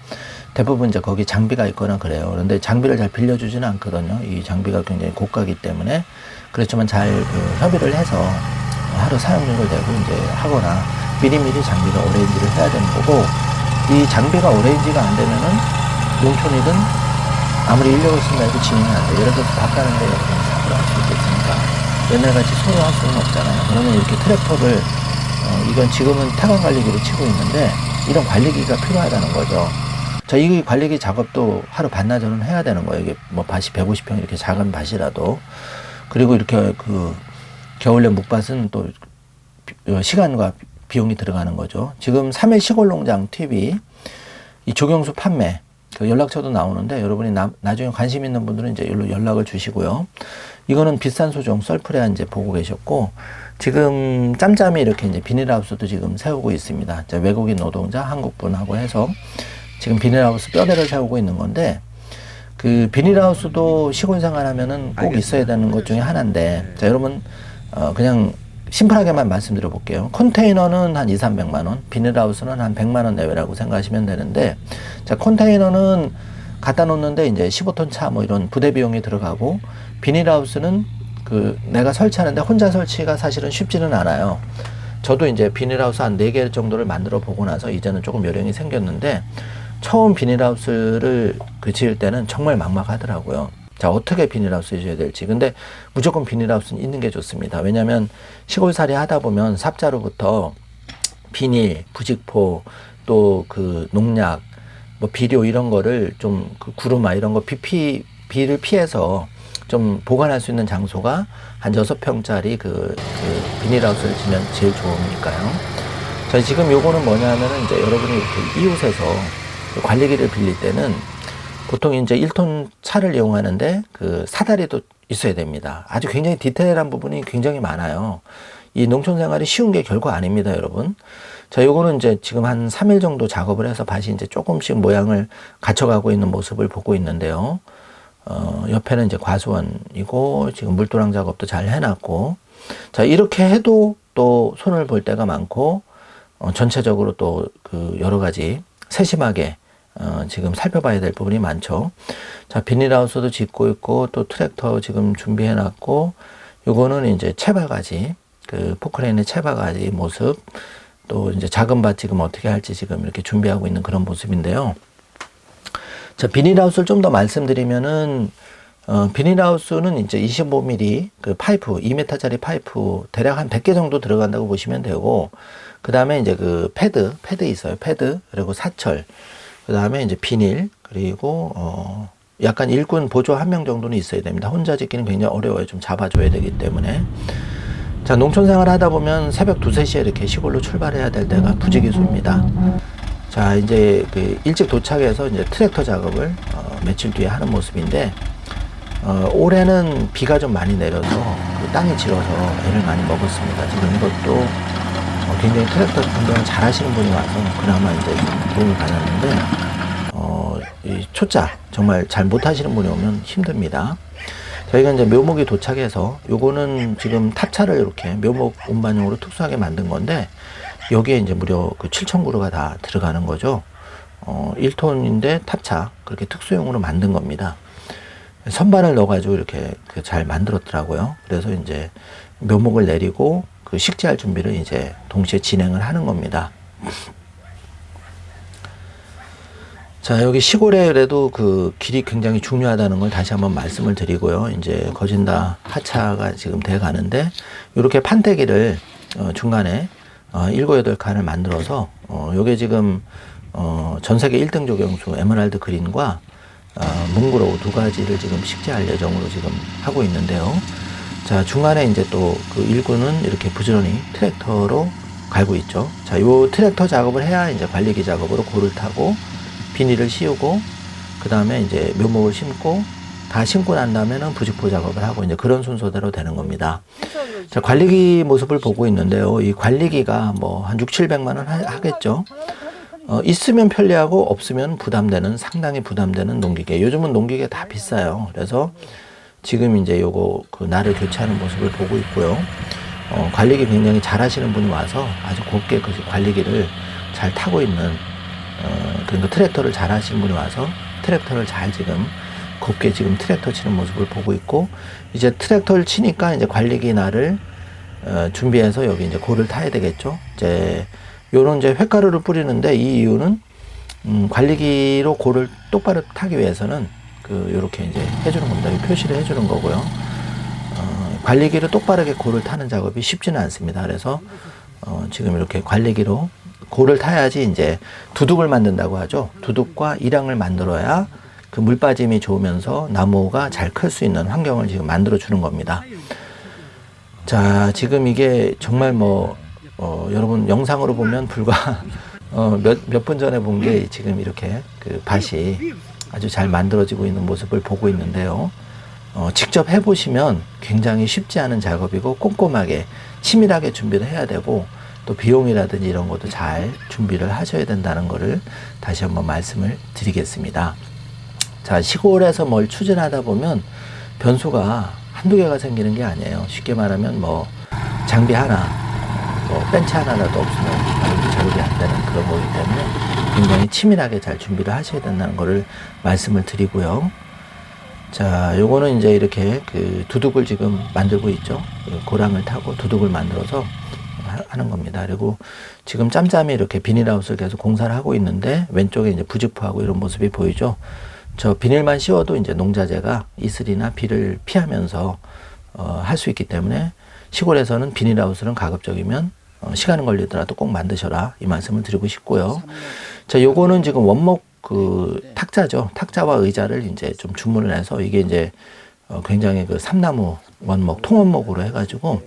대부분 이제 거기 장비가 있거나 그래요. 그런데 장비를 잘 빌려주지는 않거든요. 이 장비가 굉장히 고가이기 때문에. 그렇지만 잘 협의를 해서 하루 사용료를 내고 이제 하거나 미리미리 장비를 어레인지를 해야 되는 거고, 이 장비가 어레인지가 안 되면은 농촌이든 아무리 인력을 쓴다 해도 진행이 안 돼. 예를 들어서 밥 가는데 여러분 사고를 할 수 있겠습니까? 옛날같이 손으로 할 수는 없잖아요. 그러면 이렇게 트랙터를 이건 지금은 태관 관리기로 치고 있는데 이런 관리기가 필요하다는 거죠. 자, 이 관리기 작업도 하루 반나절은 해야 되는 거예요. 이게 뭐 밭이 150평 이렇게 작은 밭이라도. 그리고 이렇게 그 겨울에 묵밭은 또 시간과 비용이 들어가는 거죠. 지금 3일 시골농장 TV 이 조경수 판매 그 연락처도 나오는데 여러분이 나중에 관심 있는 분들은 이제 연락을 주시고요. 이거는 비싼 소종 썰프레아 이제 보고 계셨고 지금 짬짬이 이렇게 이제 비닐하우스도 지금 세우고 있습니다. 이제 외국인 노동자 한국분하고 해서 지금 비닐하우스 뼈대를 세우고 있는 건데 그 비닐하우스도 시골 생활하면은 꼭 있어야 되는 것 중에 하나인데 자 여러분 그냥 심플하게만 말씀드려 볼게요. 컨테이너는 한 200~300만 원, 비닐하우스는 한 100만 원 내외라고 생각하시면 되는데 자 컨테이너는 갖다 놓는데 이제 15톤 차 뭐 이런 부대 비용이 들어가고 비닐하우스는 그 내가 설치하는데 혼자 설치가 사실은 쉽지는 않아요. 저도 이제 비닐하우스 한 4개 정도를 만들어 보고 나서 이제는 조금 요령이 생겼는데 처음 비닐하우스를 그 지을 때는 정말 막막하더라고요. 자, 어떻게 비닐하우스 지어야 될지. 근데 무조건 비닐하우스는 있는 게 좋습니다. 왜냐면 시골살이 하다 보면 삽자루부터 비닐, 부직포, 또 그 농약, 뭐 비료 이런 거를 좀 그 구루마 이런 거 비를 피해서 좀 보관할 수 있는 장소가 한 6평짜리 그 비닐하우스를 지면 제일 좋으니까요. 자, 지금 요거는 뭐냐면은 이제 여러분이 이렇게 이웃에서 관리기를 빌릴 때는 보통 이제 1톤 차를 이용하는데 그 사다리도 있어야 됩니다. 아주 굉장히 디테일한 부분이 굉장히 많아요. 이 농촌 생활이 쉬운 게 결코 아닙니다, 여러분. 자, 요거는 이제 지금 한 3일 정도 작업을 해서 밭이 이제 조금씩 모양을 갖춰가고 있는 모습을 보고 있는데요. 옆에는 이제 과수원이고 지금 물도랑 작업도 잘 해놨고 자, 이렇게 해도 또 손을 볼 때가 많고 전체적으로 또 그 여러 가지 세심하게 지금 살펴봐야 될 부분이 많죠. 자, 비닐하우스도 짓고 있고 또 트랙터 지금 준비해 놨고 요거는 이제 채바가지 그 포크레인의 채바가지 모습 또 이제 작은 밭 지금 어떻게 할지 지금 이렇게 준비하고 있는 그런 모습인데요. 자, 비닐하우스를 좀 더 말씀드리면은 비닐하우스는 이제 25mm 그 파이프 2m짜리 파이프 대략 한 100개 정도 들어간다고 보시면 되고 그 다음에 이제 그 패드 있어요. 패드 그리고 사철 그 다음에 이제 비닐 그리고 약간 일꾼 보조 1명 정도는 있어야 됩니다. 혼자 짓기는 굉장히 어려워요. 좀 잡아줘야 되기 때문에. 자, 농촌 생활 하다 보면 새벽 2, 3시에 이렇게 시골로 출발해야 될 때가 부지기수입니다. 자, 이제 그 일찍 도착해서 이제 트랙터 작업을 며칠 뒤에 하는 모습인데 올해는 비가 좀 많이 내려서 그 땅이 질어서 애를 많이 먹었습니다. 지금 이것도 굉장히 트랙터 운동을 잘 하시는 분이 와서 그나마 이제 좀 도움이 받았는데 이 초짜 정말 잘 못하시는 분이 오면 힘듭니다. 저희가 이제 묘목이 도착해서 요거는 지금 탑차를 이렇게 묘목 운반용으로 특수하게 만든 건데 여기에 이제 무려 그 7,000그루가 다 들어가는 거죠. 1톤인데 탑차 그렇게 특수용으로 만든 겁니다. 선반을 넣어가지고 이렇게 잘 만들었더라고요. 그래서 이제 묘목을 내리고 그 식재할 준비를 이제 동시에 진행을 하는 겁니다. 자, 여기 시골에 그래도 그 길이 굉장히 중요하다는 걸 다시 한번 말씀을 드리고요. 이제 거진다 하차가 지금 돼 가는데 이렇게 판때기를 중간에 7, 8칸을 만들어서 요게 지금 전 세계 1등 조경수 에메랄드 그린과 뭉그로우 2가지를 지금 식재할 예정으로 지금 하고 있는데요. 자, 중간에 이제 또 그 일구는 이렇게 부지런히 트랙터로 갈고 있죠. 자, 요 트랙터 작업을 해야 이제 관리기 작업으로 고를 타고 비닐을 씌우고 그 다음에 이제 묘목을 심고 다 심고 난 다음에는 부직포 작업을 하고 이제 그런 순서대로 되는 겁니다. 자, 관리기 모습을 보고 있는데요. 이 관리기가 뭐 한 600~700만 원 하겠죠. 있으면 편리하고 없으면 부담되는 상당히 부담되는 농기계. 요즘은 농기계 다 비싸요. 그래서 지금 이제 요거 그 날을 교체하는 모습을 보고 있고요. 관리기 굉장히 잘 하시는 분이 와서 아주 곱게 그 관리기를 잘 타고 있는 그러니까 트랙터를 잘 하시는 분이 와서 트랙터를 잘 지금 곱게 지금 트랙터 치는 모습을 보고 있고 이제 트랙터를 치니까 이제 관리기 날을 준비해서 여기 이제 고를 타야 되겠죠. 이제 요런 이제 횟가루를 뿌리는데 이 이유는 관리기로 고를 똑바로 타기 위해서는 요렇게 이제 해주는 겁니다. 표시를 해주는 거고요. 관리기로 똑바르게 골을 타는 작업이 쉽지는 않습니다. 그래서 지금 이렇게 관리기로 골을 타야지 이제 두둑을 만든다고 하죠. 두둑과 이랑을 만들어야 그 물 빠짐이 좋으면서 나무가 잘 클 수 있는 환경을 지금 만들어 주는 겁니다. 자, 지금 이게 정말 여러분 영상으로 보면 불과 몇 분 전에 본 게 지금 이렇게 그 밭이 아주 잘 만들어지고 있는 모습을 보고 있는데요. 직접 해보시면 굉장히 쉽지 않은 작업이고 꼼꼼하게 치밀하게 준비를 해야 되고 또 비용이라든지 이런 것도 잘 준비를 하셔야 된다는 것을 다시 한번 말씀을 드리겠습니다. 자, 시골에서 뭘 추진하다 보면 변수가 한두 개가 생기는 게 아니에요. 쉽게 말하면 장비 하나, 벤치 하나라도 없으면 작업이 안 되는 그런 거기 때문에 굉장히 치밀하게 잘 준비를 하셔야 된다는 것을 말씀을 드리고요. 자, 요거는 이제 이렇게 그 두둑을 지금 만들고 있죠. 고랑을 타고 두둑을 만들어서 하는 겁니다. 그리고 지금 짬짬이 이렇게 비닐하우스를 계속 공사를 하고 있는데 왼쪽에 이제 부직포하고 이런 모습이 보이죠. 저 비닐만 씌워도 이제 농자재가 이슬이나 비를 피하면서 할 수 있기 때문에 시골에서는 비닐하우스는 가급적이면 시간은 걸리더라도 꼭 만드셔라 이 말씀을 드리고 싶고요. 자, 요거는 지금 원목 탁자죠. 탁자와 의자를 이제 좀 주문을 해서 이게 이제 굉장히 그 삼나무 원목, 통원목으로 해가지고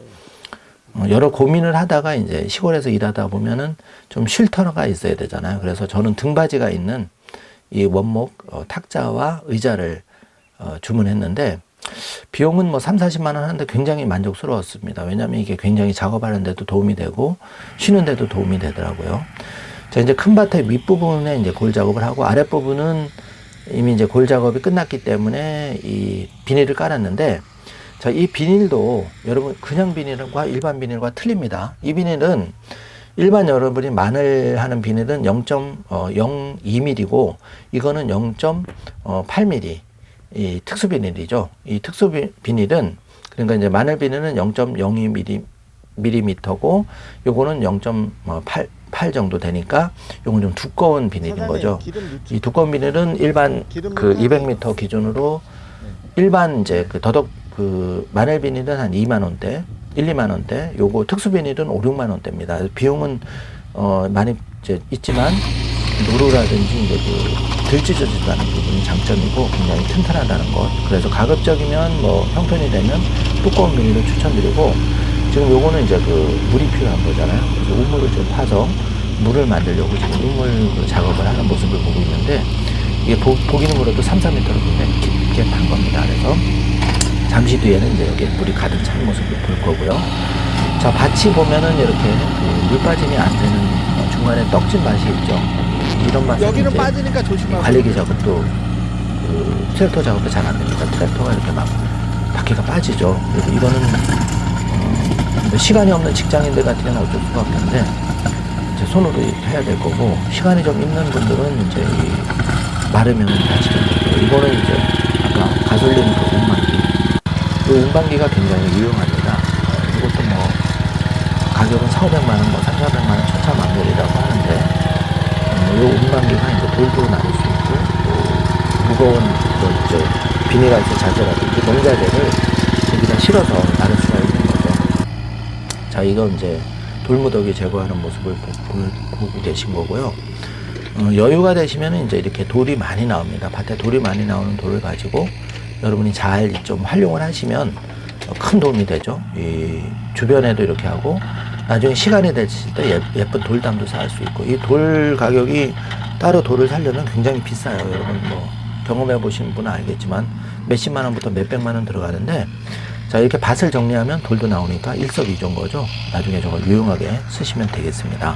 여러 고민을 하다가 이제 시골에서 일하다 보면은 좀 쉴터가 있어야 되잖아요. 그래서 저는 등받이가 있는 이 원목 탁자와 의자를 주문했는데 비용은 3, 40만 원 하는데 굉장히 만족스러웠습니다. 왜냐하면 이게 굉장히 작업하는 데도 도움이 되고 쉬는 데도 도움이 되더라고요. 자, 이제 큰 밭의 윗부분에 이제 골 작업을 하고 아랫부분은 이미 이제 골 작업이 끝났기 때문에 이 비닐을 깔았는데 자, 이 비닐도 여러분 그냥 비닐과 일반 비닐과 틀립니다. 이 비닐은 일반 여러분이 마늘 하는 비닐은 0.02mm고 이거는 0.8mm 이 특수 비닐이죠. 이 특수 비닐은 그러니까 이제 마늘 비닐은 0.02mm고 요거는 0.8 정도 되니까 요건 좀 두꺼운 비닐인 거죠. 이 두꺼운 비닐은 일반 그 200m 기준으로 일반 이제 그 더덕 그 마늘 비닐은 한 2만 원대, 1, 2만 원대, 요거 특수 비닐은 5, 6만 원대입니다. 비용은 많이 이제 있지만 노루라든지 이제 들 찢어지지 않은 부분이 장점이고 굉장히 튼튼하다는 것. 그래서 가급적이면 형편이 되면 두꺼운 비닐을 추천드리고 지금 요거는 이제 그 물이 필요한 거잖아요. 그래서 우물을 좀 파서 물을 만들려고 지금 우물 작업을 하는 모습을 보고 있는데 이게 보기는 물어도 3, 4m로 굉장히 깊게 판 겁니다. 그래서 잠시 뒤에는 이제 여기에 물이 가득 찬 모습을 볼 거고요. 자, 밭이 보면은 이렇게 그 물 빠짐이 안 되는 중간에 떡진 밭이 있죠. 이런 밭은 여기는 빠지니까 조심하고. 관리기 작업도 그 트랙터 작업도 잘 안 됩니다. 트랙터가 이렇게 막 바퀴가 빠지죠. 그래서 이거는 시간이 없는 직장인들 같은 경우는 어쩔 수가 없는데 이제 손으로 해야 될 거고 시간이 좀 있는 분들은 이제 마르면 다치게 되고 이거는 이제 아까 가솔린 그 운반기 이 운반기가 굉장히 유용합니다. 이것도 가격은 4,500만 원, 3,400만 원 천차만별이라고 하는데 이 운반기가 이제 돌도 나를 수 있고 또 무거운 이제 비닐하우스 자재라든지 농자재를 여기다 실어서 나를 수가 있는 거죠. 자, 이건 이제 돌무더기 제거하는 모습을 보고 계신 거고요. 여유가 되시면 이제 이렇게 돌이 많이 나옵니다. 밭에 돌이 많이 나오는 돌을 가지고 여러분이 잘 좀 활용을 하시면 큰 도움이 되죠. 이 주변에도 이렇게 하고 나중에 시간이 되실 때 예쁜 돌담도 살 수 있고 이 돌 가격이 따로 돌을 사려면 굉장히 비싸요. 여러분 경험해 보신 분은 알겠지만 몇십만 원부터 몇백만 원 들어가는데 자, 이렇게 밭을 정리하면 돌도 나오니까 일석이조인 거죠. 나중에 저걸 유용하게 쓰시면 되겠습니다.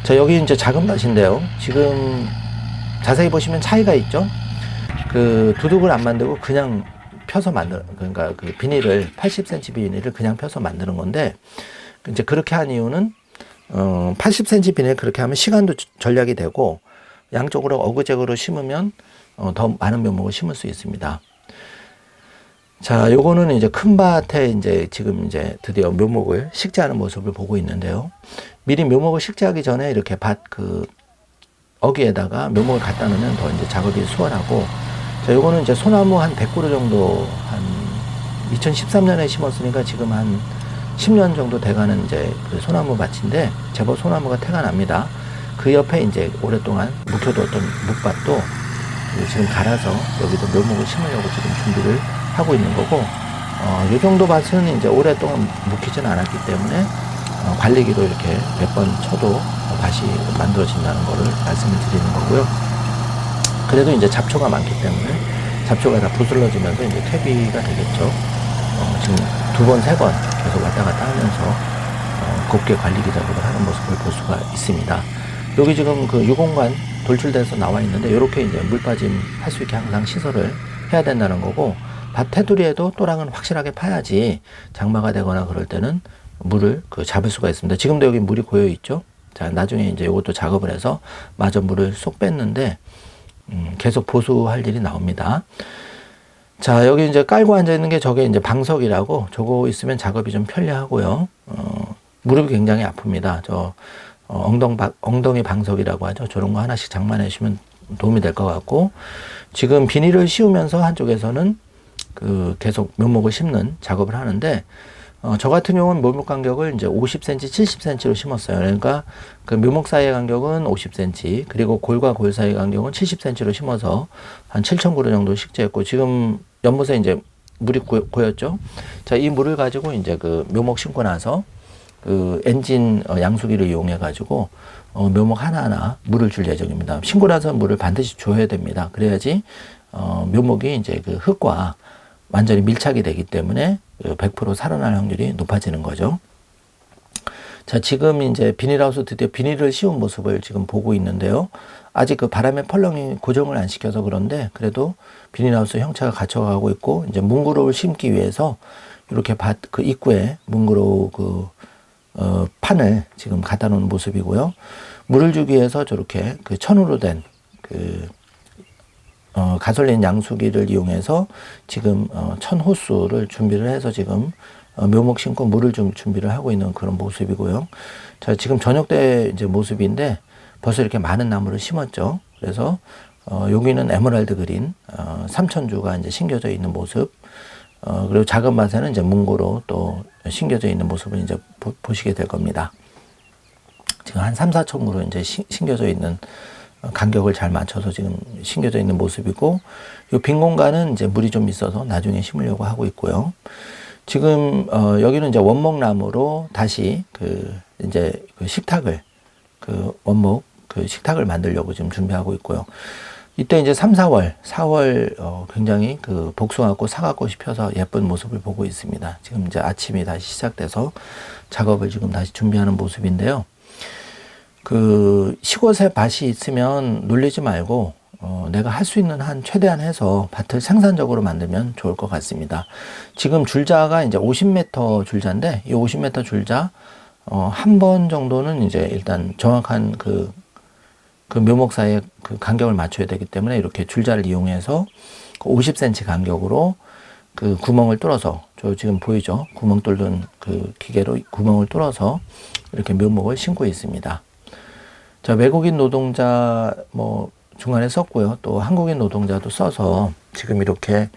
자, 여기 이제 작은 밭인데요. 지금 자세히 보시면 차이가 있죠. 그 두둑을 안 만들고 그냥 펴서 그러니까 그 비닐을 80cm 비닐을 그냥 펴서 만드는 건데 이제 그렇게 한 이유는 80cm 비닐 그렇게 하면 시간도 절약이 되고 양쪽으로 어그제그로 심으면 더 많은 묘목을 심을 수 있습니다. 자, 요거는 이제 큰 밭에 이제 지금 이제 드디어 묘목을 식재하는 모습을 보고 있는데요. 미리 묘목을 식재하기 전에 이렇게 밭 그 어기에다가 묘목을 갖다 놓으면 더 이제 작업이 수월하고 자, 요거는 이제 소나무 한 100그루 정도 한 2013년에 심었으니까 지금 한 10년 정도 돼가는 이제 그 소나무 밭인데 제법 소나무가 태가 납니다. 그 옆에 이제 오랫동안 묵혀뒀던 묵밭도 지금 갈아서 여기도 묘목을 심으려고 지금 준비를 하고 있는 거고, 요 정도 밭은 이제 오랫동안 묵히진 않았기 때문에 관리기로 이렇게 몇 번 쳐도 밭이 만들어진다는 거를 말씀을 드리는 거고요. 그래도 이제 잡초가 많기 때문에 잡초가 다 부슬러지면서 이제 퇴비가 되겠죠. 지금 2번, 3번 계속 왔다 갔다 하면서 곱게 관리기 작업을 하는 모습을 볼 수가 있습니다. 여기 지금 그 유공관 돌출돼서 나와 있는데 이렇게 이제 물 빠짐 할 수 있게 항상 시설을 해야 된다는 거고, 밭 테두리에도 또랑은 확실하게 파야지 장마가 되거나 그럴 때는 물을 잡을 수가 있습니다. 지금도 여기 물이 고여 있죠. 자, 나중에 이제 이것도 작업을 해서 마저 물을 쏙 뺐는데 계속 보수할 일이 나옵니다. 자, 여기 이제 깔고 앉아 있는 게 저게 이제 방석이라고, 저거 있으면 작업이 좀 편리하고요. 무릎이 굉장히 아픕니다. 엉덩이 방석이라고 하죠. 저런 거 하나씩 장만해 주시면 도움이 될 것 같고, 지금 비닐을 씌우면서 한쪽에서는 계속 묘목을 심는 작업을 하는데, 저 같은 경우는 묘목 간격을 이제 50cm, 70cm로 심었어요. 그러니까 그 묘목 사이의 간격은 50cm, 그리고 골과 골 사이의 간격은 70cm로 심어서 한 7,000그루 정도 식재했고, 지금 연못에 이제 물이 고였죠. 자, 이 물을 가지고 이제 그 묘목 심고 나서 그 엔진 양수기를 이용해 가지고 묘목 하나하나 물을 줄 예정입니다. 심고 나서 물을 반드시 줘야 됩니다. 그래야지 묘목이 이제 그 흙과 완전히 밀착이 되기 때문에 100% 살아날 확률이 높아지는 거죠. 자, 지금 이제 비닐하우스 드디어 비닐을 씌운 모습을 지금 보고 있는데요. 아직 그 바람의 펄렁이 고정을 안 시켜서 그런데 그래도 비닐하우스 형체가 갖춰가고 있고, 이제 뭉그로울 심기 위해서 이렇게 밭 그 입구에 뭉그로우 판을 지금 갖다 놓은 모습이고요. 물을 주기 위해서 저렇게 그 천으로 된 가솔린 양수기를 이용해서 지금 천 호수를 준비를 해서 지금 묘목 심고 물을 좀 준비를 하고 있는 그런 모습이고요. 자, 지금 저녁 때 이제 모습인데 벌써 이렇게 많은 나무를 심었죠. 그래서 여기는 에메랄드 그린 3,000주가 이제 심겨져 있는 모습. 그리고 작은 밭에는 이제 뭉고로 또 심겨져 있는 모습을 이제 보시게 될 겁니다. 지금 한 3, 4,000그루 이제 심겨져 있는, 간격을 잘 맞춰서 지금 심겨져 있는 모습이고, 이 빈 공간은 이제 물이 좀 있어서 나중에 심으려고 하고 있고요. 지금 여기는 이제 원목나무로 다시 이제 식탁을 원목 식탁을 만들려고 지금 준비하고 있고요. 이때 이제 3, 4월 굉장히 복숭아꽃, 사과꽃이 펴서 예쁜 모습을 보고 있습니다. 지금 이제 아침이 다시 시작돼서 작업을 지금 다시 준비하는 모습인데요. 시곳에 밭이 있으면 눌리지 말고 내가 할 수 있는 한 최대한 해서 밭을 생산적으로 만들면 좋을 것 같습니다. 지금 줄자가 이제 50m 줄자인데, 이 50m 줄자 한 번 정도는 이제 일단 정확한 그 묘목 사이에 그 간격을 맞춰야 되기 때문에 이렇게 줄자를 이용해서 50cm 간격으로 그 구멍을 뚫어서, 저 지금 보이죠? 구멍 뚫는 그 기계로 구멍을 뚫어서 이렇게 묘목을 심고 있습니다. 자, 외국인 노동자 중간에 썼고요. 또 한국인 노동자도 써서 지금 이렇게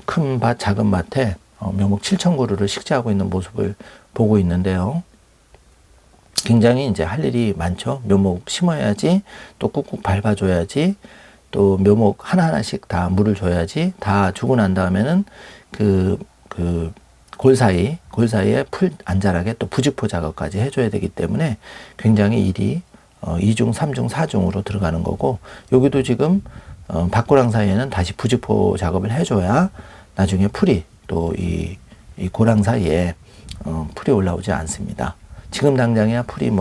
큰 밭, 작은 밭에 묘목 7,000그루를 식재하고 있는 모습을 보고 있는데요. 굉장히 이제 할 일이 많죠. 묘목 심어야지, 또 꾹꾹 밟아줘야지, 또 묘목 하나하나씩 다 물을 줘야지, 다 주고 난 다음에는 골 사이에 풀 안 자라게 또 부직포 작업까지 해줘야 되기 때문에 굉장히 일이 2중, 3중, 4중으로 들어가는 거고, 여기도 지금 밭고랑 사이에는 다시 부직포 작업을 해줘야 나중에 풀이 또 이 고랑 사이에 풀이 올라오지 않습니다. 지금 당장이야 풀이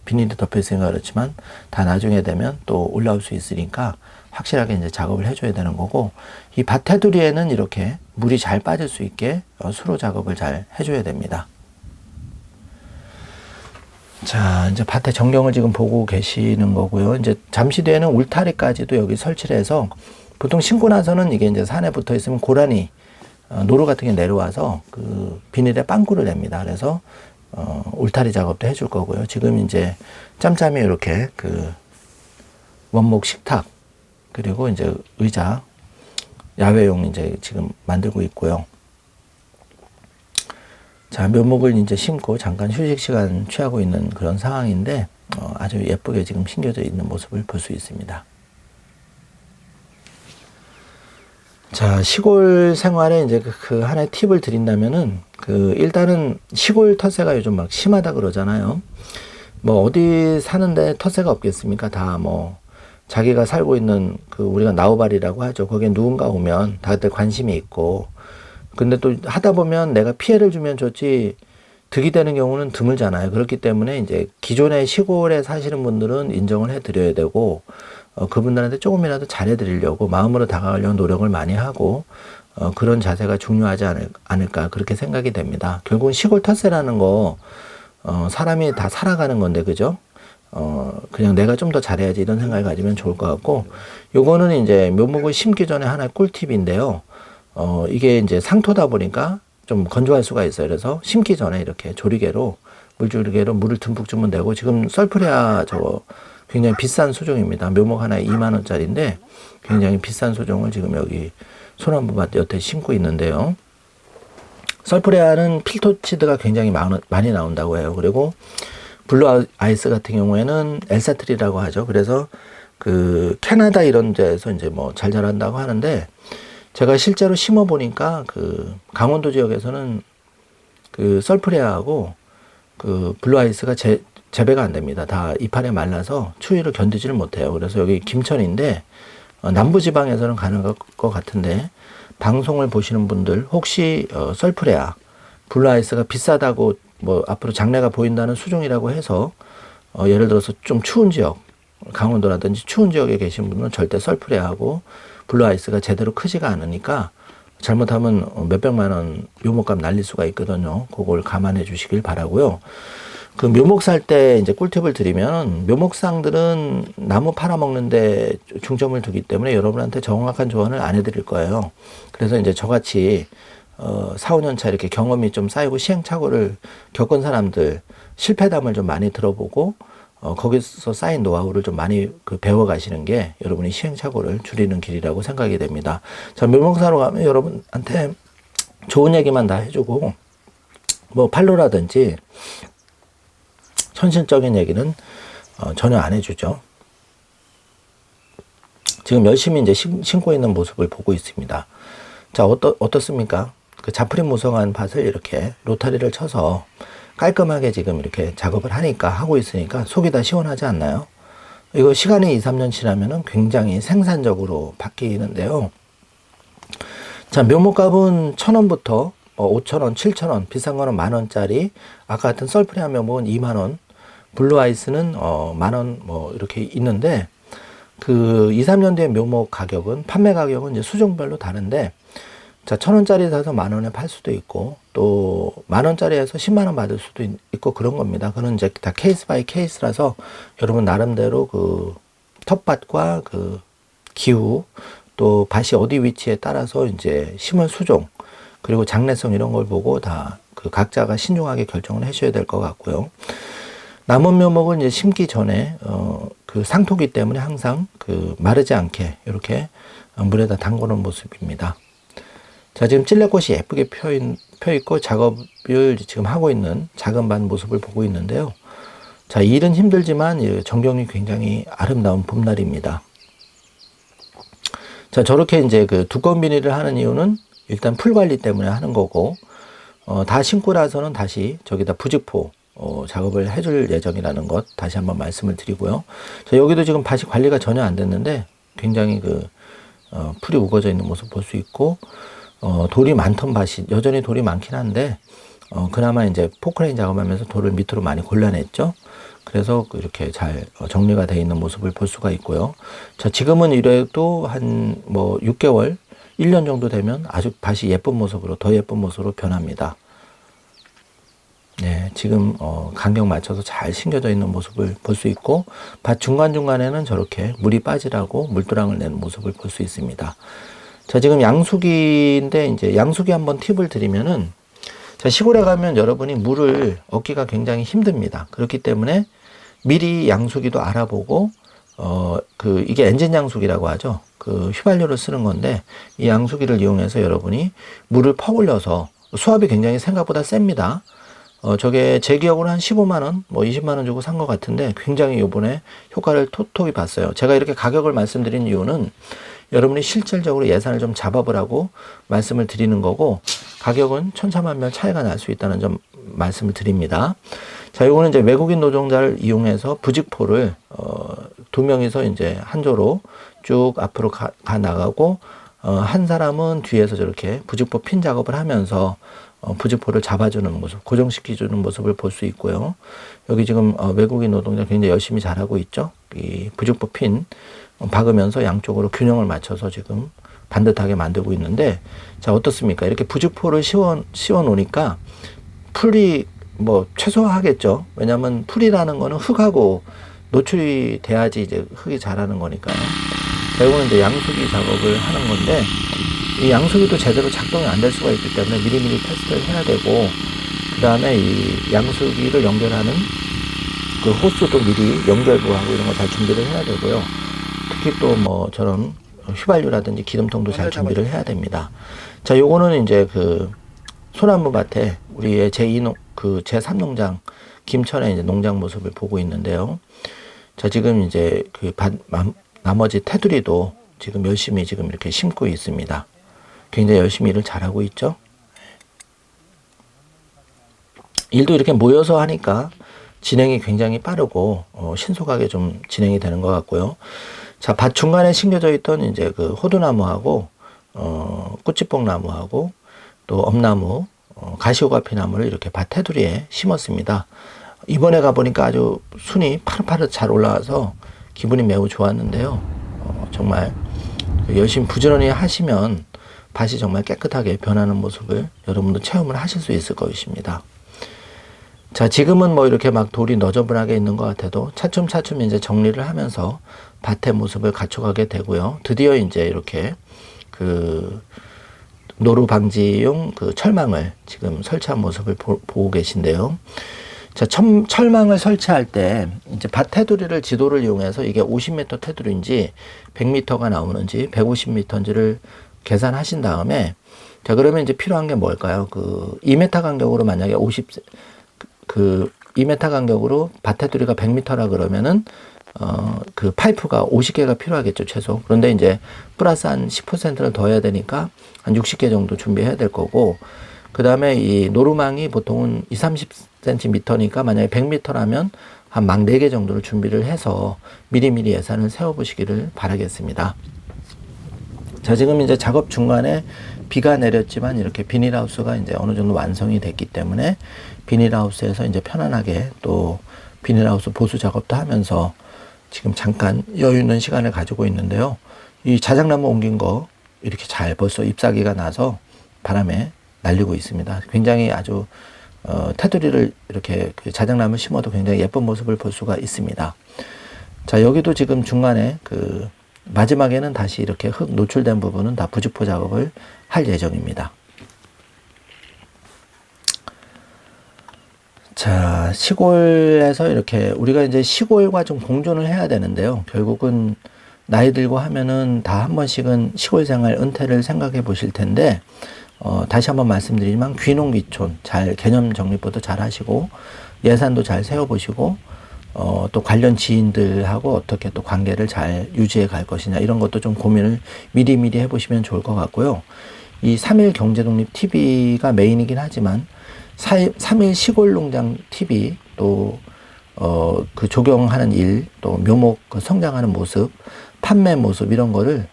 비닐이 덮여 있으니까 그렇지만 다 나중에 되면 또 올라올 수 있으니까 확실하게 이제 작업을 해줘야 되는 거고, 이 밭 테두리에는 이렇게 물이 잘 빠질 수 있게 수로 작업을 잘 해줘야 됩니다. 자, 이제 밭의 전경을 지금 보고 계시는 거고요. 이제 잠시 뒤에는 울타리까지도 여기 설치를 해서, 보통 심고 나서는 이게 이제 산에 붙어 있으면 고라니, 노루 같은 게 내려와서 비닐에 빵꾸를 냅니다. 그래서 울타리 작업도 해줄 거고요. 지금 이제 짬짬이 이렇게 원목 식탁, 그리고 이제 의자, 야외용 이제 지금 만들고 있고요. 자, 묘목을 이제 심고 잠깐 휴식 시간 취하고 있는 그런 상황인데, 아주 예쁘게 지금 심겨져 있는 모습을 볼 수 있습니다. 자, 시골 생활에 이제 그 하나의 팁을 드린다면은, 일단은 시골 텃세가 요즘 막 심하다 그러잖아요. 뭐, 어디 사는데 텃세가 없겠습니까? 다 뭐, 자기가 살고 있는 우리가 나우발이라고 하죠. 거기에 누군가 오면 다들 관심이 있고, 근데 또 하다 보면 내가 피해를 주면 좋지, 득이 되는 경우는 드물잖아요. 그렇기 때문에 이제 기존의 시골에 사시는 분들은 인정을 해드려야 되고, 그분들한테 조금이라도 잘해드리려고 마음으로 다가가려고 노력을 많이 하고, 그런 자세가 중요하지 않을까 그렇게 생각이 됩니다. 결국은 시골 텃세라는 거 사람이 다 살아가는 건데, 그죠? 그냥 내가 좀 더 잘해야지 이런 생각을 가지면 좋을 것 같고, 요거는 이제 묘목을 심기 전에 하나의 꿀팁인데요. 이게 이제 상토다 보니까 좀 건조할 수가 있어요. 그래서 심기 전에 이렇게 조리개로, 물조리개로 물을 듬뿍 주면 되고, 지금 썰프레아 저거 굉장히 비싼 수종입니다. 묘목 하나에 2만원짜리인데 굉장히 비싼 수종을 지금 여기 소나무밭 옆에 심고 있는데요. 썰프레아는 필토치드가 굉장히 많이 나온다고 해요. 그리고 블루 아이스 같은 경우에는 엘사트리라고 하죠. 그래서 캐나다 이런 데에서 이제 뭐 잘 자란다고 하는데, 제가 실제로 심어 보니까 강원도 지역에서는 썰프레아하고 블루 아이스가 재배가 안 됩니다. 다 이파리에 말라서 추위를 견디지를 못해요. 그래서 여기 김천인데, 남부 지방에서는 가능할 것 같은데, 방송을 보시는 분들 혹시 썰프레아, 블루 아이스가 비싸다고 뭐 앞으로 장래가 보인다는 수종이라고 해서 예를 들어서 좀 추운 지역, 강원도라든지 추운 지역에 계신 분은 절대 썰프레아하고 블루 아이스가 제대로 크지가 않으니까 잘못하면 몇백만 원 묘목값 날릴 수가 있거든요. 그걸 감안해 주시길 바라고요. 묘목 살 때 이제 꿀팁을 드리면, 묘목상들은 나무 팔아먹는데 중점을 두기 때문에 여러분한테 정확한 조언을 안 해드릴 거예요. 그래서 이제 저같이 4, 5년 차 이렇게 경험이 좀 쌓이고 시행착오를 겪은 사람들 실패담을 좀 많이 들어보고, 거기서 쌓인 노하우를 좀 많이 배워 가시는 게 여러분이 시행착오를 줄이는 길이라고 생각이 됩니다. 자, 묘목사로 가면 여러분한테 좋은 얘기만 다 해주고, 뭐 팔로라든지 현실적인 얘기는 전혀 안 해주죠. 지금 열심히 이제 심고 있는 모습을 보고 있습니다. 자, 어떻습니까? 자프림 무성한 밭을 이렇게 로타리를 쳐서 깔끔하게 지금 이렇게 작업을 하고 있으니까 속이 다 시원하지 않나요? 이거 시간이 2, 3년 지나면은 굉장히 생산적으로 바뀌는데요. 자, 묘목값은 1,000원부터 5,000원, 7,000원, 비싼 거는 10,000원짜리, 아까 같은 썰프레아 묘목은 2만원, 블루 아이스는 10,000원 뭐 이렇게 있는데, 2, 3년 뒤에 묘목 가격은, 판매 가격은 이제 수종별로 다른데, 자, 1,000원짜리 사서 10,000원에 팔 수도 있고, 또 10,000원짜리에서 10만원 받을 수도 있고 그런 겁니다. 그건 이제 다 케이스 바이 케이스라서 여러분 나름대로 텃밭과 기후, 또 밭이 어디 위치에 따라서 이제 심을 수종, 그리고 장래성 이런 걸 보고 다 각자가 신중하게 결정을 하셔야 될 것 같고요. 남은 묘목은 이제 심기 전에 상토기 때문에 항상 마르지 않게 이렇게 물에다 담궈놓은 모습입니다. 자, 지금 찔레꽃이 예쁘게 펴 있고 작업을 지금 하고 있는 작은 밭 모습을 보고 있는데요. 자, 일은 힘들지만 전경이 굉장히 아름다운 봄날입니다. 자, 저렇게 이제 두꺼운 비닐을 하는 이유는 일단 풀 관리 때문에 하는 거고, 다 심고 나서는 다시 저기다 부직포 작업을 해줄 예정이라는 것 다시 한번 말씀을 드리고요. 자, 여기도 지금 밭이 관리가 전혀 안 됐는데 굉장히 풀이 우거져 있는 모습 볼 수 있고, 돌이 많던 밭이 여전히 돌이 많긴 한데, 그나마 이제 포크레인 작업하면서 돌을 밑으로 많이 골라냈죠. 그래서 이렇게 잘 정리가 되어 있는 모습을 볼 수가 있고요. 자, 지금은 이래도 한 6개월, 1년 정도 되면 아주 밭이 예쁜 모습으로, 더 예쁜 모습으로 변합니다. 네, 지금 간격 맞춰서 잘 심겨져 있는 모습을 볼 수 있고, 밭 중간중간에는 저렇게 물이 빠지라고 물도랑을 내는 모습을 볼 수 있습니다. 자, 지금 양수기인데, 이제 양수기 한번 팁을 드리면은, 자, 시골에 가면 여러분이 물을 얻기가 굉장히 힘듭니다. 그렇기 때문에 미리 양수기도 알아보고, 이게 엔진 양수기라고 하죠. 그 휘발유를 쓰는 건데, 이 양수기를 이용해서 여러분이 물을 퍼올려서, 수압이 굉장히 생각보다 셉니다. 저게 제 기억으로 한 15만원, 뭐 20만원 주고 산 것 같은데 굉장히 요번에 효과를 톡톡히 봤어요. 제가 이렇게 가격을 말씀드린 이유는 여러분이 실질적으로 예산을 좀 잡아보라고 말씀을 드리는 거고, 가격은 천차만별 차이가 날 수 있다는 점 말씀을 드립니다. 자, 요거는 이제 외국인 노동자를 이용해서 부직포를, 두 명이서 이제 한 조로 쭉 앞으로 가 나가고, 한 사람은 뒤에서 저렇게 부직포 핀 작업을 하면서 부직포를 잡아주는 모습, 고정시켜주는 모습을 볼 수 있고요. 여기 지금 외국인 노동자 굉장히 열심히 잘하고 있죠. 이 부직포 핀 박으면서 양쪽으로 균형을 맞춰서 지금 반듯하게 만들고 있는데, 자, 어떻습니까? 이렇게 부직포를 씌워 놓으니까 풀이 뭐 최소화하겠죠. 왜냐하면 풀이라는 거는 흙하고 노출이 돼야지 이제 흙이 자라는 거니까요. 자, 이거는 이제 양수기 작업을 하는 건데, 이 양수기도 제대로 작동이 안 될 수가 있기 때문에 미리미리 테스트를 해야 되고, 그 다음에 이 양수기를 연결하는 그 호스도 미리 연결부하고 이런 거 잘 준비를 해야 되고요. 특히 또 뭐 저런 휘발유라든지 기름통도 잘 준비를 해야 됩니다. 자, 요거는 이제 그 소나무 밭에 우리의 제3농장 김천의 이제 농장 모습을 보고 있는데요. 자, 지금 이제 그 나머지 테두리도 지금 열심히 지금 이렇게 심고 있습니다. 굉장히 열심히 일을 잘하고 있죠. 일도 이렇게 모여서 하니까 진행이 굉장히 빠르고 신속하게 좀 진행이 되는 것 같고요. 자, 밭 중간에 심겨져 있던 이제 그 호두나무하고 꾸치뽕나무하고 또 엄나무, 가시오가피 나무를 이렇게 밭 테두리에 심었습니다. 이번에 가보니까 아주 순이 파릇파릇 잘 올라와서 기분이 매우 좋았는데요. 정말 열심히 부지런히 하시면 밭이 정말 깨끗하게 변하는 모습을 여러분도 체험을 하실 수 있을 것입니다. 자, 지금은 뭐 이렇게 막 돌이 너저분하게 있는 것 같아도 차츰차츰 이제 정리를 하면서 밭의 모습을 갖춰가게 되고요. 드디어 이제 이렇게 그 노루 방지용 그 철망을 지금 설치한 모습을 보고 계신데요. 자, 철망을 설치할 때 이제 밭 테두리를 지도를 이용해서 이게 50m 테두리인지 100m가 나오는지 150m인지를 계산하신 다음에, 자, 그러면 이제 필요한 게 뭘까요? 그 2m 간격으로 만약에 2m 간격으로 밭 테두리가 100m라 그러면은 그 파이프가 50개가 필요하겠죠, 최소. 그런데 이제 플러스 한 10%를 더 해야 되니까 한 60개 정도 준비해야 될 거고, 그 다음에 이 노루망이 보통은 20-30cm니까 만약에 100m라면 한 망 4개 정도를 준비를 해서 미리미리 예산을 세워보시기를 바라겠습니다. 자, 지금 이제 작업 중간에 비가 내렸지만 이렇게 비닐하우스가 이제 어느 정도 완성이 됐기 때문에 비닐하우스에서 이제 편안하게 또 비닐하우스 보수 작업도 하면서 지금 잠깐 여유 있는 시간을 가지고 있는데요. 이 자작나무 옮긴 거 이렇게 잘 벌써 잎사귀가 나서 바람에 날리고 있습니다. 굉장히 아주 테두리를 이렇게 그 자작나무 심어도 굉장히 예쁜 모습을 볼 수가 있습니다. 자, 여기도 지금 중간에 그 마지막에는 다시 이렇게 흙 노출된 부분은 다 부직포 작업을 할 예정입니다. 자, 시골에서 이렇게 우리가 이제 시골과 좀 공존을 해야 되는데요. 결국은 나이 들고 하면은 다 한 번씩은 시골 생활 은퇴를 생각해 보실 텐데, 다시 한번 말씀드리지만 귀농귀촌 잘 개념 정립부터 잘 하시고 예산도 잘 세워보시고 또 관련 지인들하고 어떻게 또 관계를 잘 유지해 갈 것이냐 이런 것도 좀 고민을 미리미리 해보시면 좋을 것 같고요. 이 3일 경제독립 TV가 메인이긴 하지만 3일 시골농장 TV 또 그 적용하는 일, 또 묘목 그 성장하는 모습, 판매 모습 이런 거를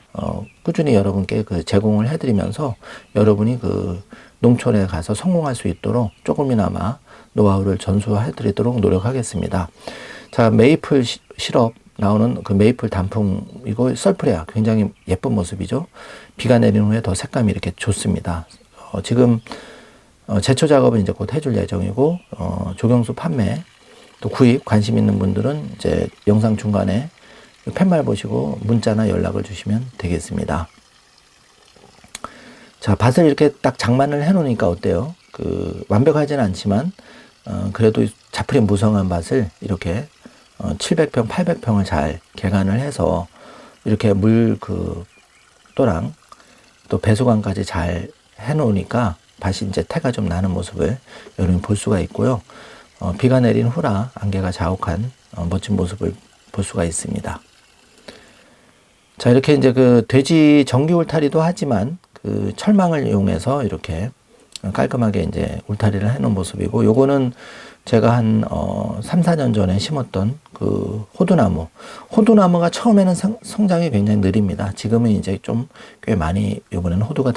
꾸준히 여러분께 그 제공을 해드리면서 여러분이 그 농촌에 가서 성공할 수 있도록 조금이나마 노하우를 전수해드리도록 노력하겠습니다. 자, 메이플 시럽 나오는 그 메이플 단풍이고 썰프레아 굉장히 예쁜 모습이죠. 비가 내린 후에 더 색감이 이렇게 좋습니다. 지금 제초 작업은 이제 곧 해줄 예정이고 조경수 판매 또 구입 관심 있는 분들은 이제 영상 중간에 팻말 보시고 문자나 연락을 주시면 되겠습니다. 자, 밭을 이렇게 딱 장만을 해 놓으니까 어때요? 그 완벽하지는 않지만 그래도 자풀이 무성한 밭을 이렇게 700평, 800평을 잘 개간을 해서 이렇게 물 그 각도랑 또 배수관까지 잘 해놓으니까 밭이 이제 태가 좀 나는 모습을 여러분이 볼 수가 있고요. 비가 내린 후라 안개가 자욱한 멋진 모습을 볼 수가 있습니다. 자, 이렇게 이제 그 돼지 전기 울타리도 하지만 그 철망을 이용해서 이렇게 깔끔하게 이제 울타리를 해놓은 모습이고, 요거는 제가 한 3, 4년 전에 심었던 그 호두나무가 처음에는 성장이 굉장히 느립니다. 지금은 이제 좀 꽤 많이, 요번에는 호두가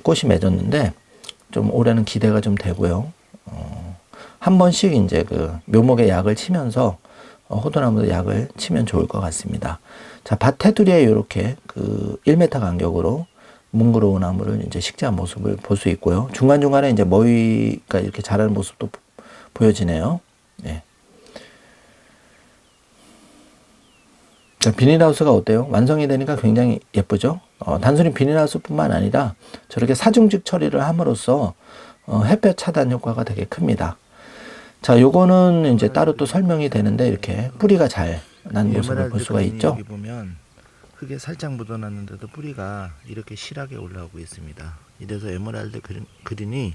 꽃이 맺었는데 좀 올해는 기대가 좀 되고요. 한 번씩 이제 그 묘목에 약을 치면서 호두나무도 약을 치면 좋을 것 같습니다. 자, 밭 테두리에 이렇게 그 1m 간격으로 뭉그러운 나무를 이제 식재한 모습을 볼 수 있고요. 중간중간에 이제 머위가 이렇게 자라는 모습도 보여지네요. 네. 자, 비닐하우스가 어때요? 완성이 되니까 굉장히 예쁘죠? 단순히 비닐하우스뿐만 아니라 저렇게 사중직 처리를 함으로써 햇볕 차단 효과가 되게 큽니다. 자, 요거는 이제 따로 또 설명이 되는데 이렇게 뿌리가 잘 난 모습을 볼 수가 있죠. 여기 보면 흙에 살짝 묻어놨는데도 뿌리가 이렇게 실하게 올라오고 있습니다. 이래서 에메랄드 그린이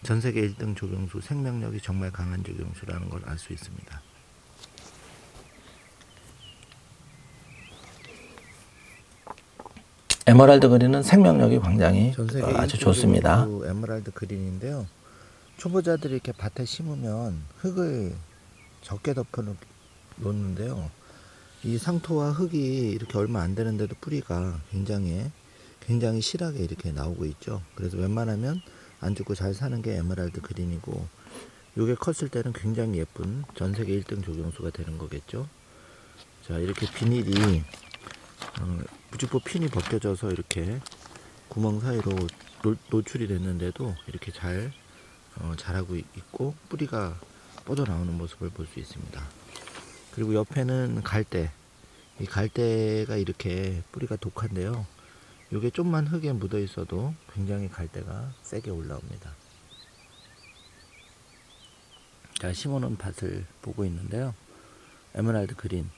전세계 1등 조경수, 생명력이 정말 강한 조경수라는 걸 알 수 있습니다. 에메랄드 그린은 생명력이 굉장히 아주 좋습니다. 에메랄드 그린인데요. 초보자들이 이렇게 밭에 심으면 흙을 적게 덮어 놓는데요. 이 상토와 흙이 이렇게 얼마 안 되는데도 뿌리가 굉장히 실하게 이렇게 나오고 있죠. 그래서 웬만하면 안 죽고 잘 사는 게 에메랄드 그린이고, 요게 컸을 때는 굉장히 예쁜 전세계 1등 조경수가 되는 거겠죠. 자, 이렇게 비닐이 무주포 핀이 벗겨져서 이렇게 구멍 사이로 노출이 됐는데도 이렇게 잘 자라고 있고 뿌리가 뻗어 나오는 모습을 볼 수 있습니다. 그리고 옆에는 갈대, 이 갈대가 이렇게 뿌리가 독한데요. 이게 좀만 흙에 묻어 있어도 굉장히 갈대가 세게 올라옵니다. 자, 심어놓은 밭을 보고 있는데요. 에메랄드 그린,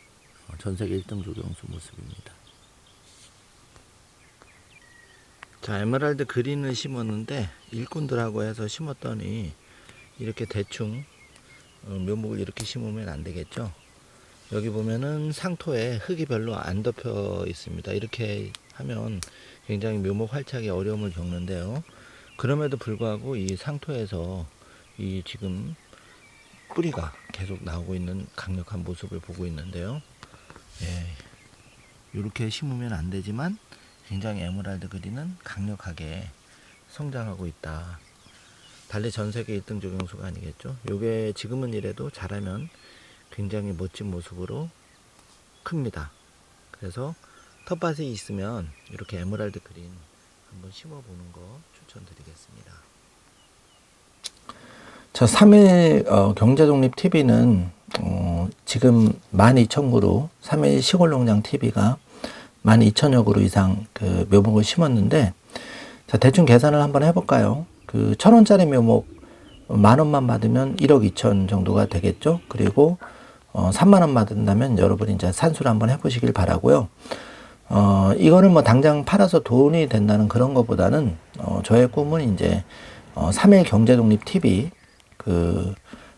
전세계 1등 조경수 모습입니다. 자, 에메랄드 그린을 심었는데 일꾼들하고 해서 심었더니 이렇게 대충 묘목을 이렇게 심으면 안 되겠죠. 여기 보면은 상토에 흙이 별로 안 덮여 있습니다. 이렇게 하면 굉장히 묘목 활착에 어려움을 겪는데요. 그럼에도 불구하고 이 상토에서 이 지금 뿌리가 계속 나오고 있는 강력한 모습을 보고 있는데요. 예, 이렇게 심으면 안 되지만 굉장히 에메랄드 그린은 강력하게 성장하고 있다. 달리 전세계 1등 조경수가 아니겠죠. 요게 지금은 이래도 자라면 굉장히 멋진 모습으로 큽니다. 그래서 텃밭에 있으면 이렇게 에메랄드 그린 한번 심어보는 거 추천드리겠습니다. 자, 3일 경제독립TV는 지금 12,000그루 3일 시골농장TV가 12,000여 그루 이상 그 묘목을 심었는데, 자, 대충 계산을 한번 해볼까요? 그 1,000원짜리 묘목 10,000원만 받으면 1억 2천 정도가 되겠죠. 그리고 3만원 받는다면 여러분이 이제 산수를 한번 해보시길 바라고요. 이거는 뭐 당장 팔아서 돈이 된다는 그런 것보다는 저의 꿈은 이제 3일 경제독립TV 그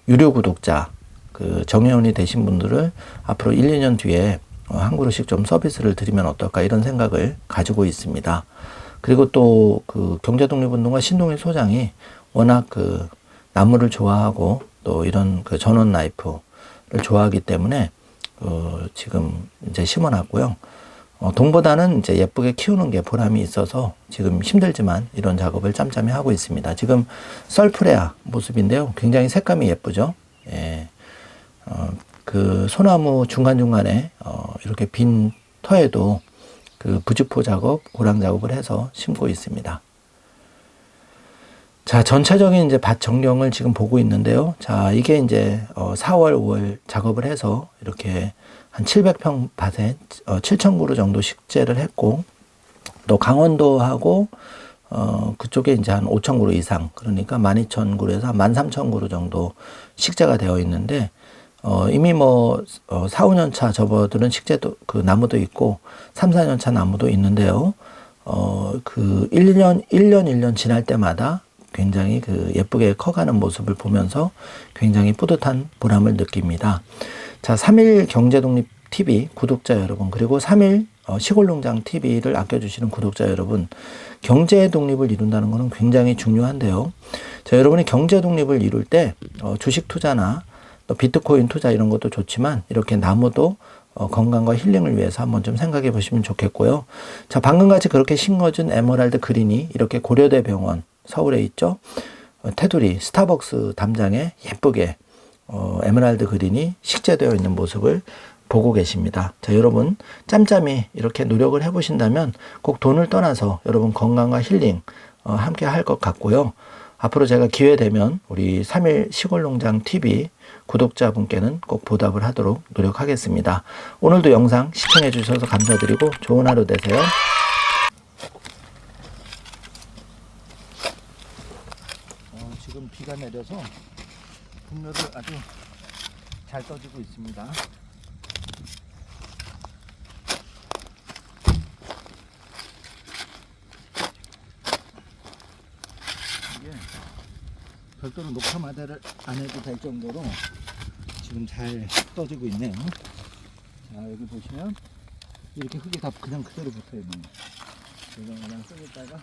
유료 구독자 그 정회원이 되신 분들을 앞으로 1, 2년 뒤에 한 그루씩 좀 서비스를 드리면 어떨까, 이런 생각을 가지고 있습니다. 그리고 또 그 경제독립운동가 신동일 소장이 워낙 그 나무를 좋아하고 또 이런 그 전원 라이프를 좋아하기 때문에 지금 이제 심어놨고요. 돈보다는 이제 예쁘게 키우는 게 보람이 있어서 지금 힘들지만 이런 작업을 짬짬이 하고 있습니다. 지금 썰프레아 모습인데요. 굉장히 색감이 예쁘죠. 예. 그 소나무 중간중간에 이렇게 빈 터에도 그 부주포 작업, 고랑 작업을 해서 심고 있습니다. 자, 전체적인 이제 밭 전경을 지금 보고 있는데요. 자, 이게 이제 4월, 5월 작업을 해서 이렇게 한 700평 밭에 7,000그루 정도 식재를 했고, 또 강원도하고 그쪽에 이제 한 5,000그루 이상, 그러니까 12,000그루에서 13,000그루 정도 식재가 되어 있는데, 이미 4, 5년 차 접어드는 식재도, 그 나무도 있고, 3, 4년 차 나무도 있는데요. 1년 지날 때마다 굉장히 예쁘게 커가는 모습을 보면서 굉장히 뿌듯한 보람을 느낍니다. 자, 3일 경제독립 TV 구독자 여러분, 그리고 3일 시골농장 TV를 아껴주시는 구독자 여러분, 경제 독립을 이룬다는 것은 굉장히 중요한데요. 자, 여러분이 경제 독립을 이룰 때 주식 투자나 비트코인 투자 이런 것도 좋지만 이렇게 나무도 건강과 힐링을 위해서 한번 좀 생각해 보시면 좋겠고요. 자, 방금 같이 그렇게 심어준 에메랄드 그린이 이렇게 고려대 병원 서울에 있죠. 테두리 스타벅스 담장에 예쁘게 에메랄드 그린이 식재되어 있는 모습을 보고 계십니다. 자, 여러분 짬짬이 이렇게 노력을 해보신다면 꼭 돈을 떠나서 여러분 건강과 힐링 함께 할 것 같고요. 앞으로 제가 기회 되면 우리 3일 시골농장 TV 구독자분께는 꼭 보답을 하도록 노력하겠습니다. 오늘도 영상 시청해 주셔서 감사드리고 좋은 하루 되세요. 지금 비가 내려서 분묘를 아주 잘 떠주고 있습니다. 이게 별도로 녹화마다를 안 해도 될 정도로 지금 잘 떠지고 있네요. 자, 여기 보시면 이렇게 흙이 다 그냥 그대로 붙어 있네요. 이거 그냥 쏘겠다가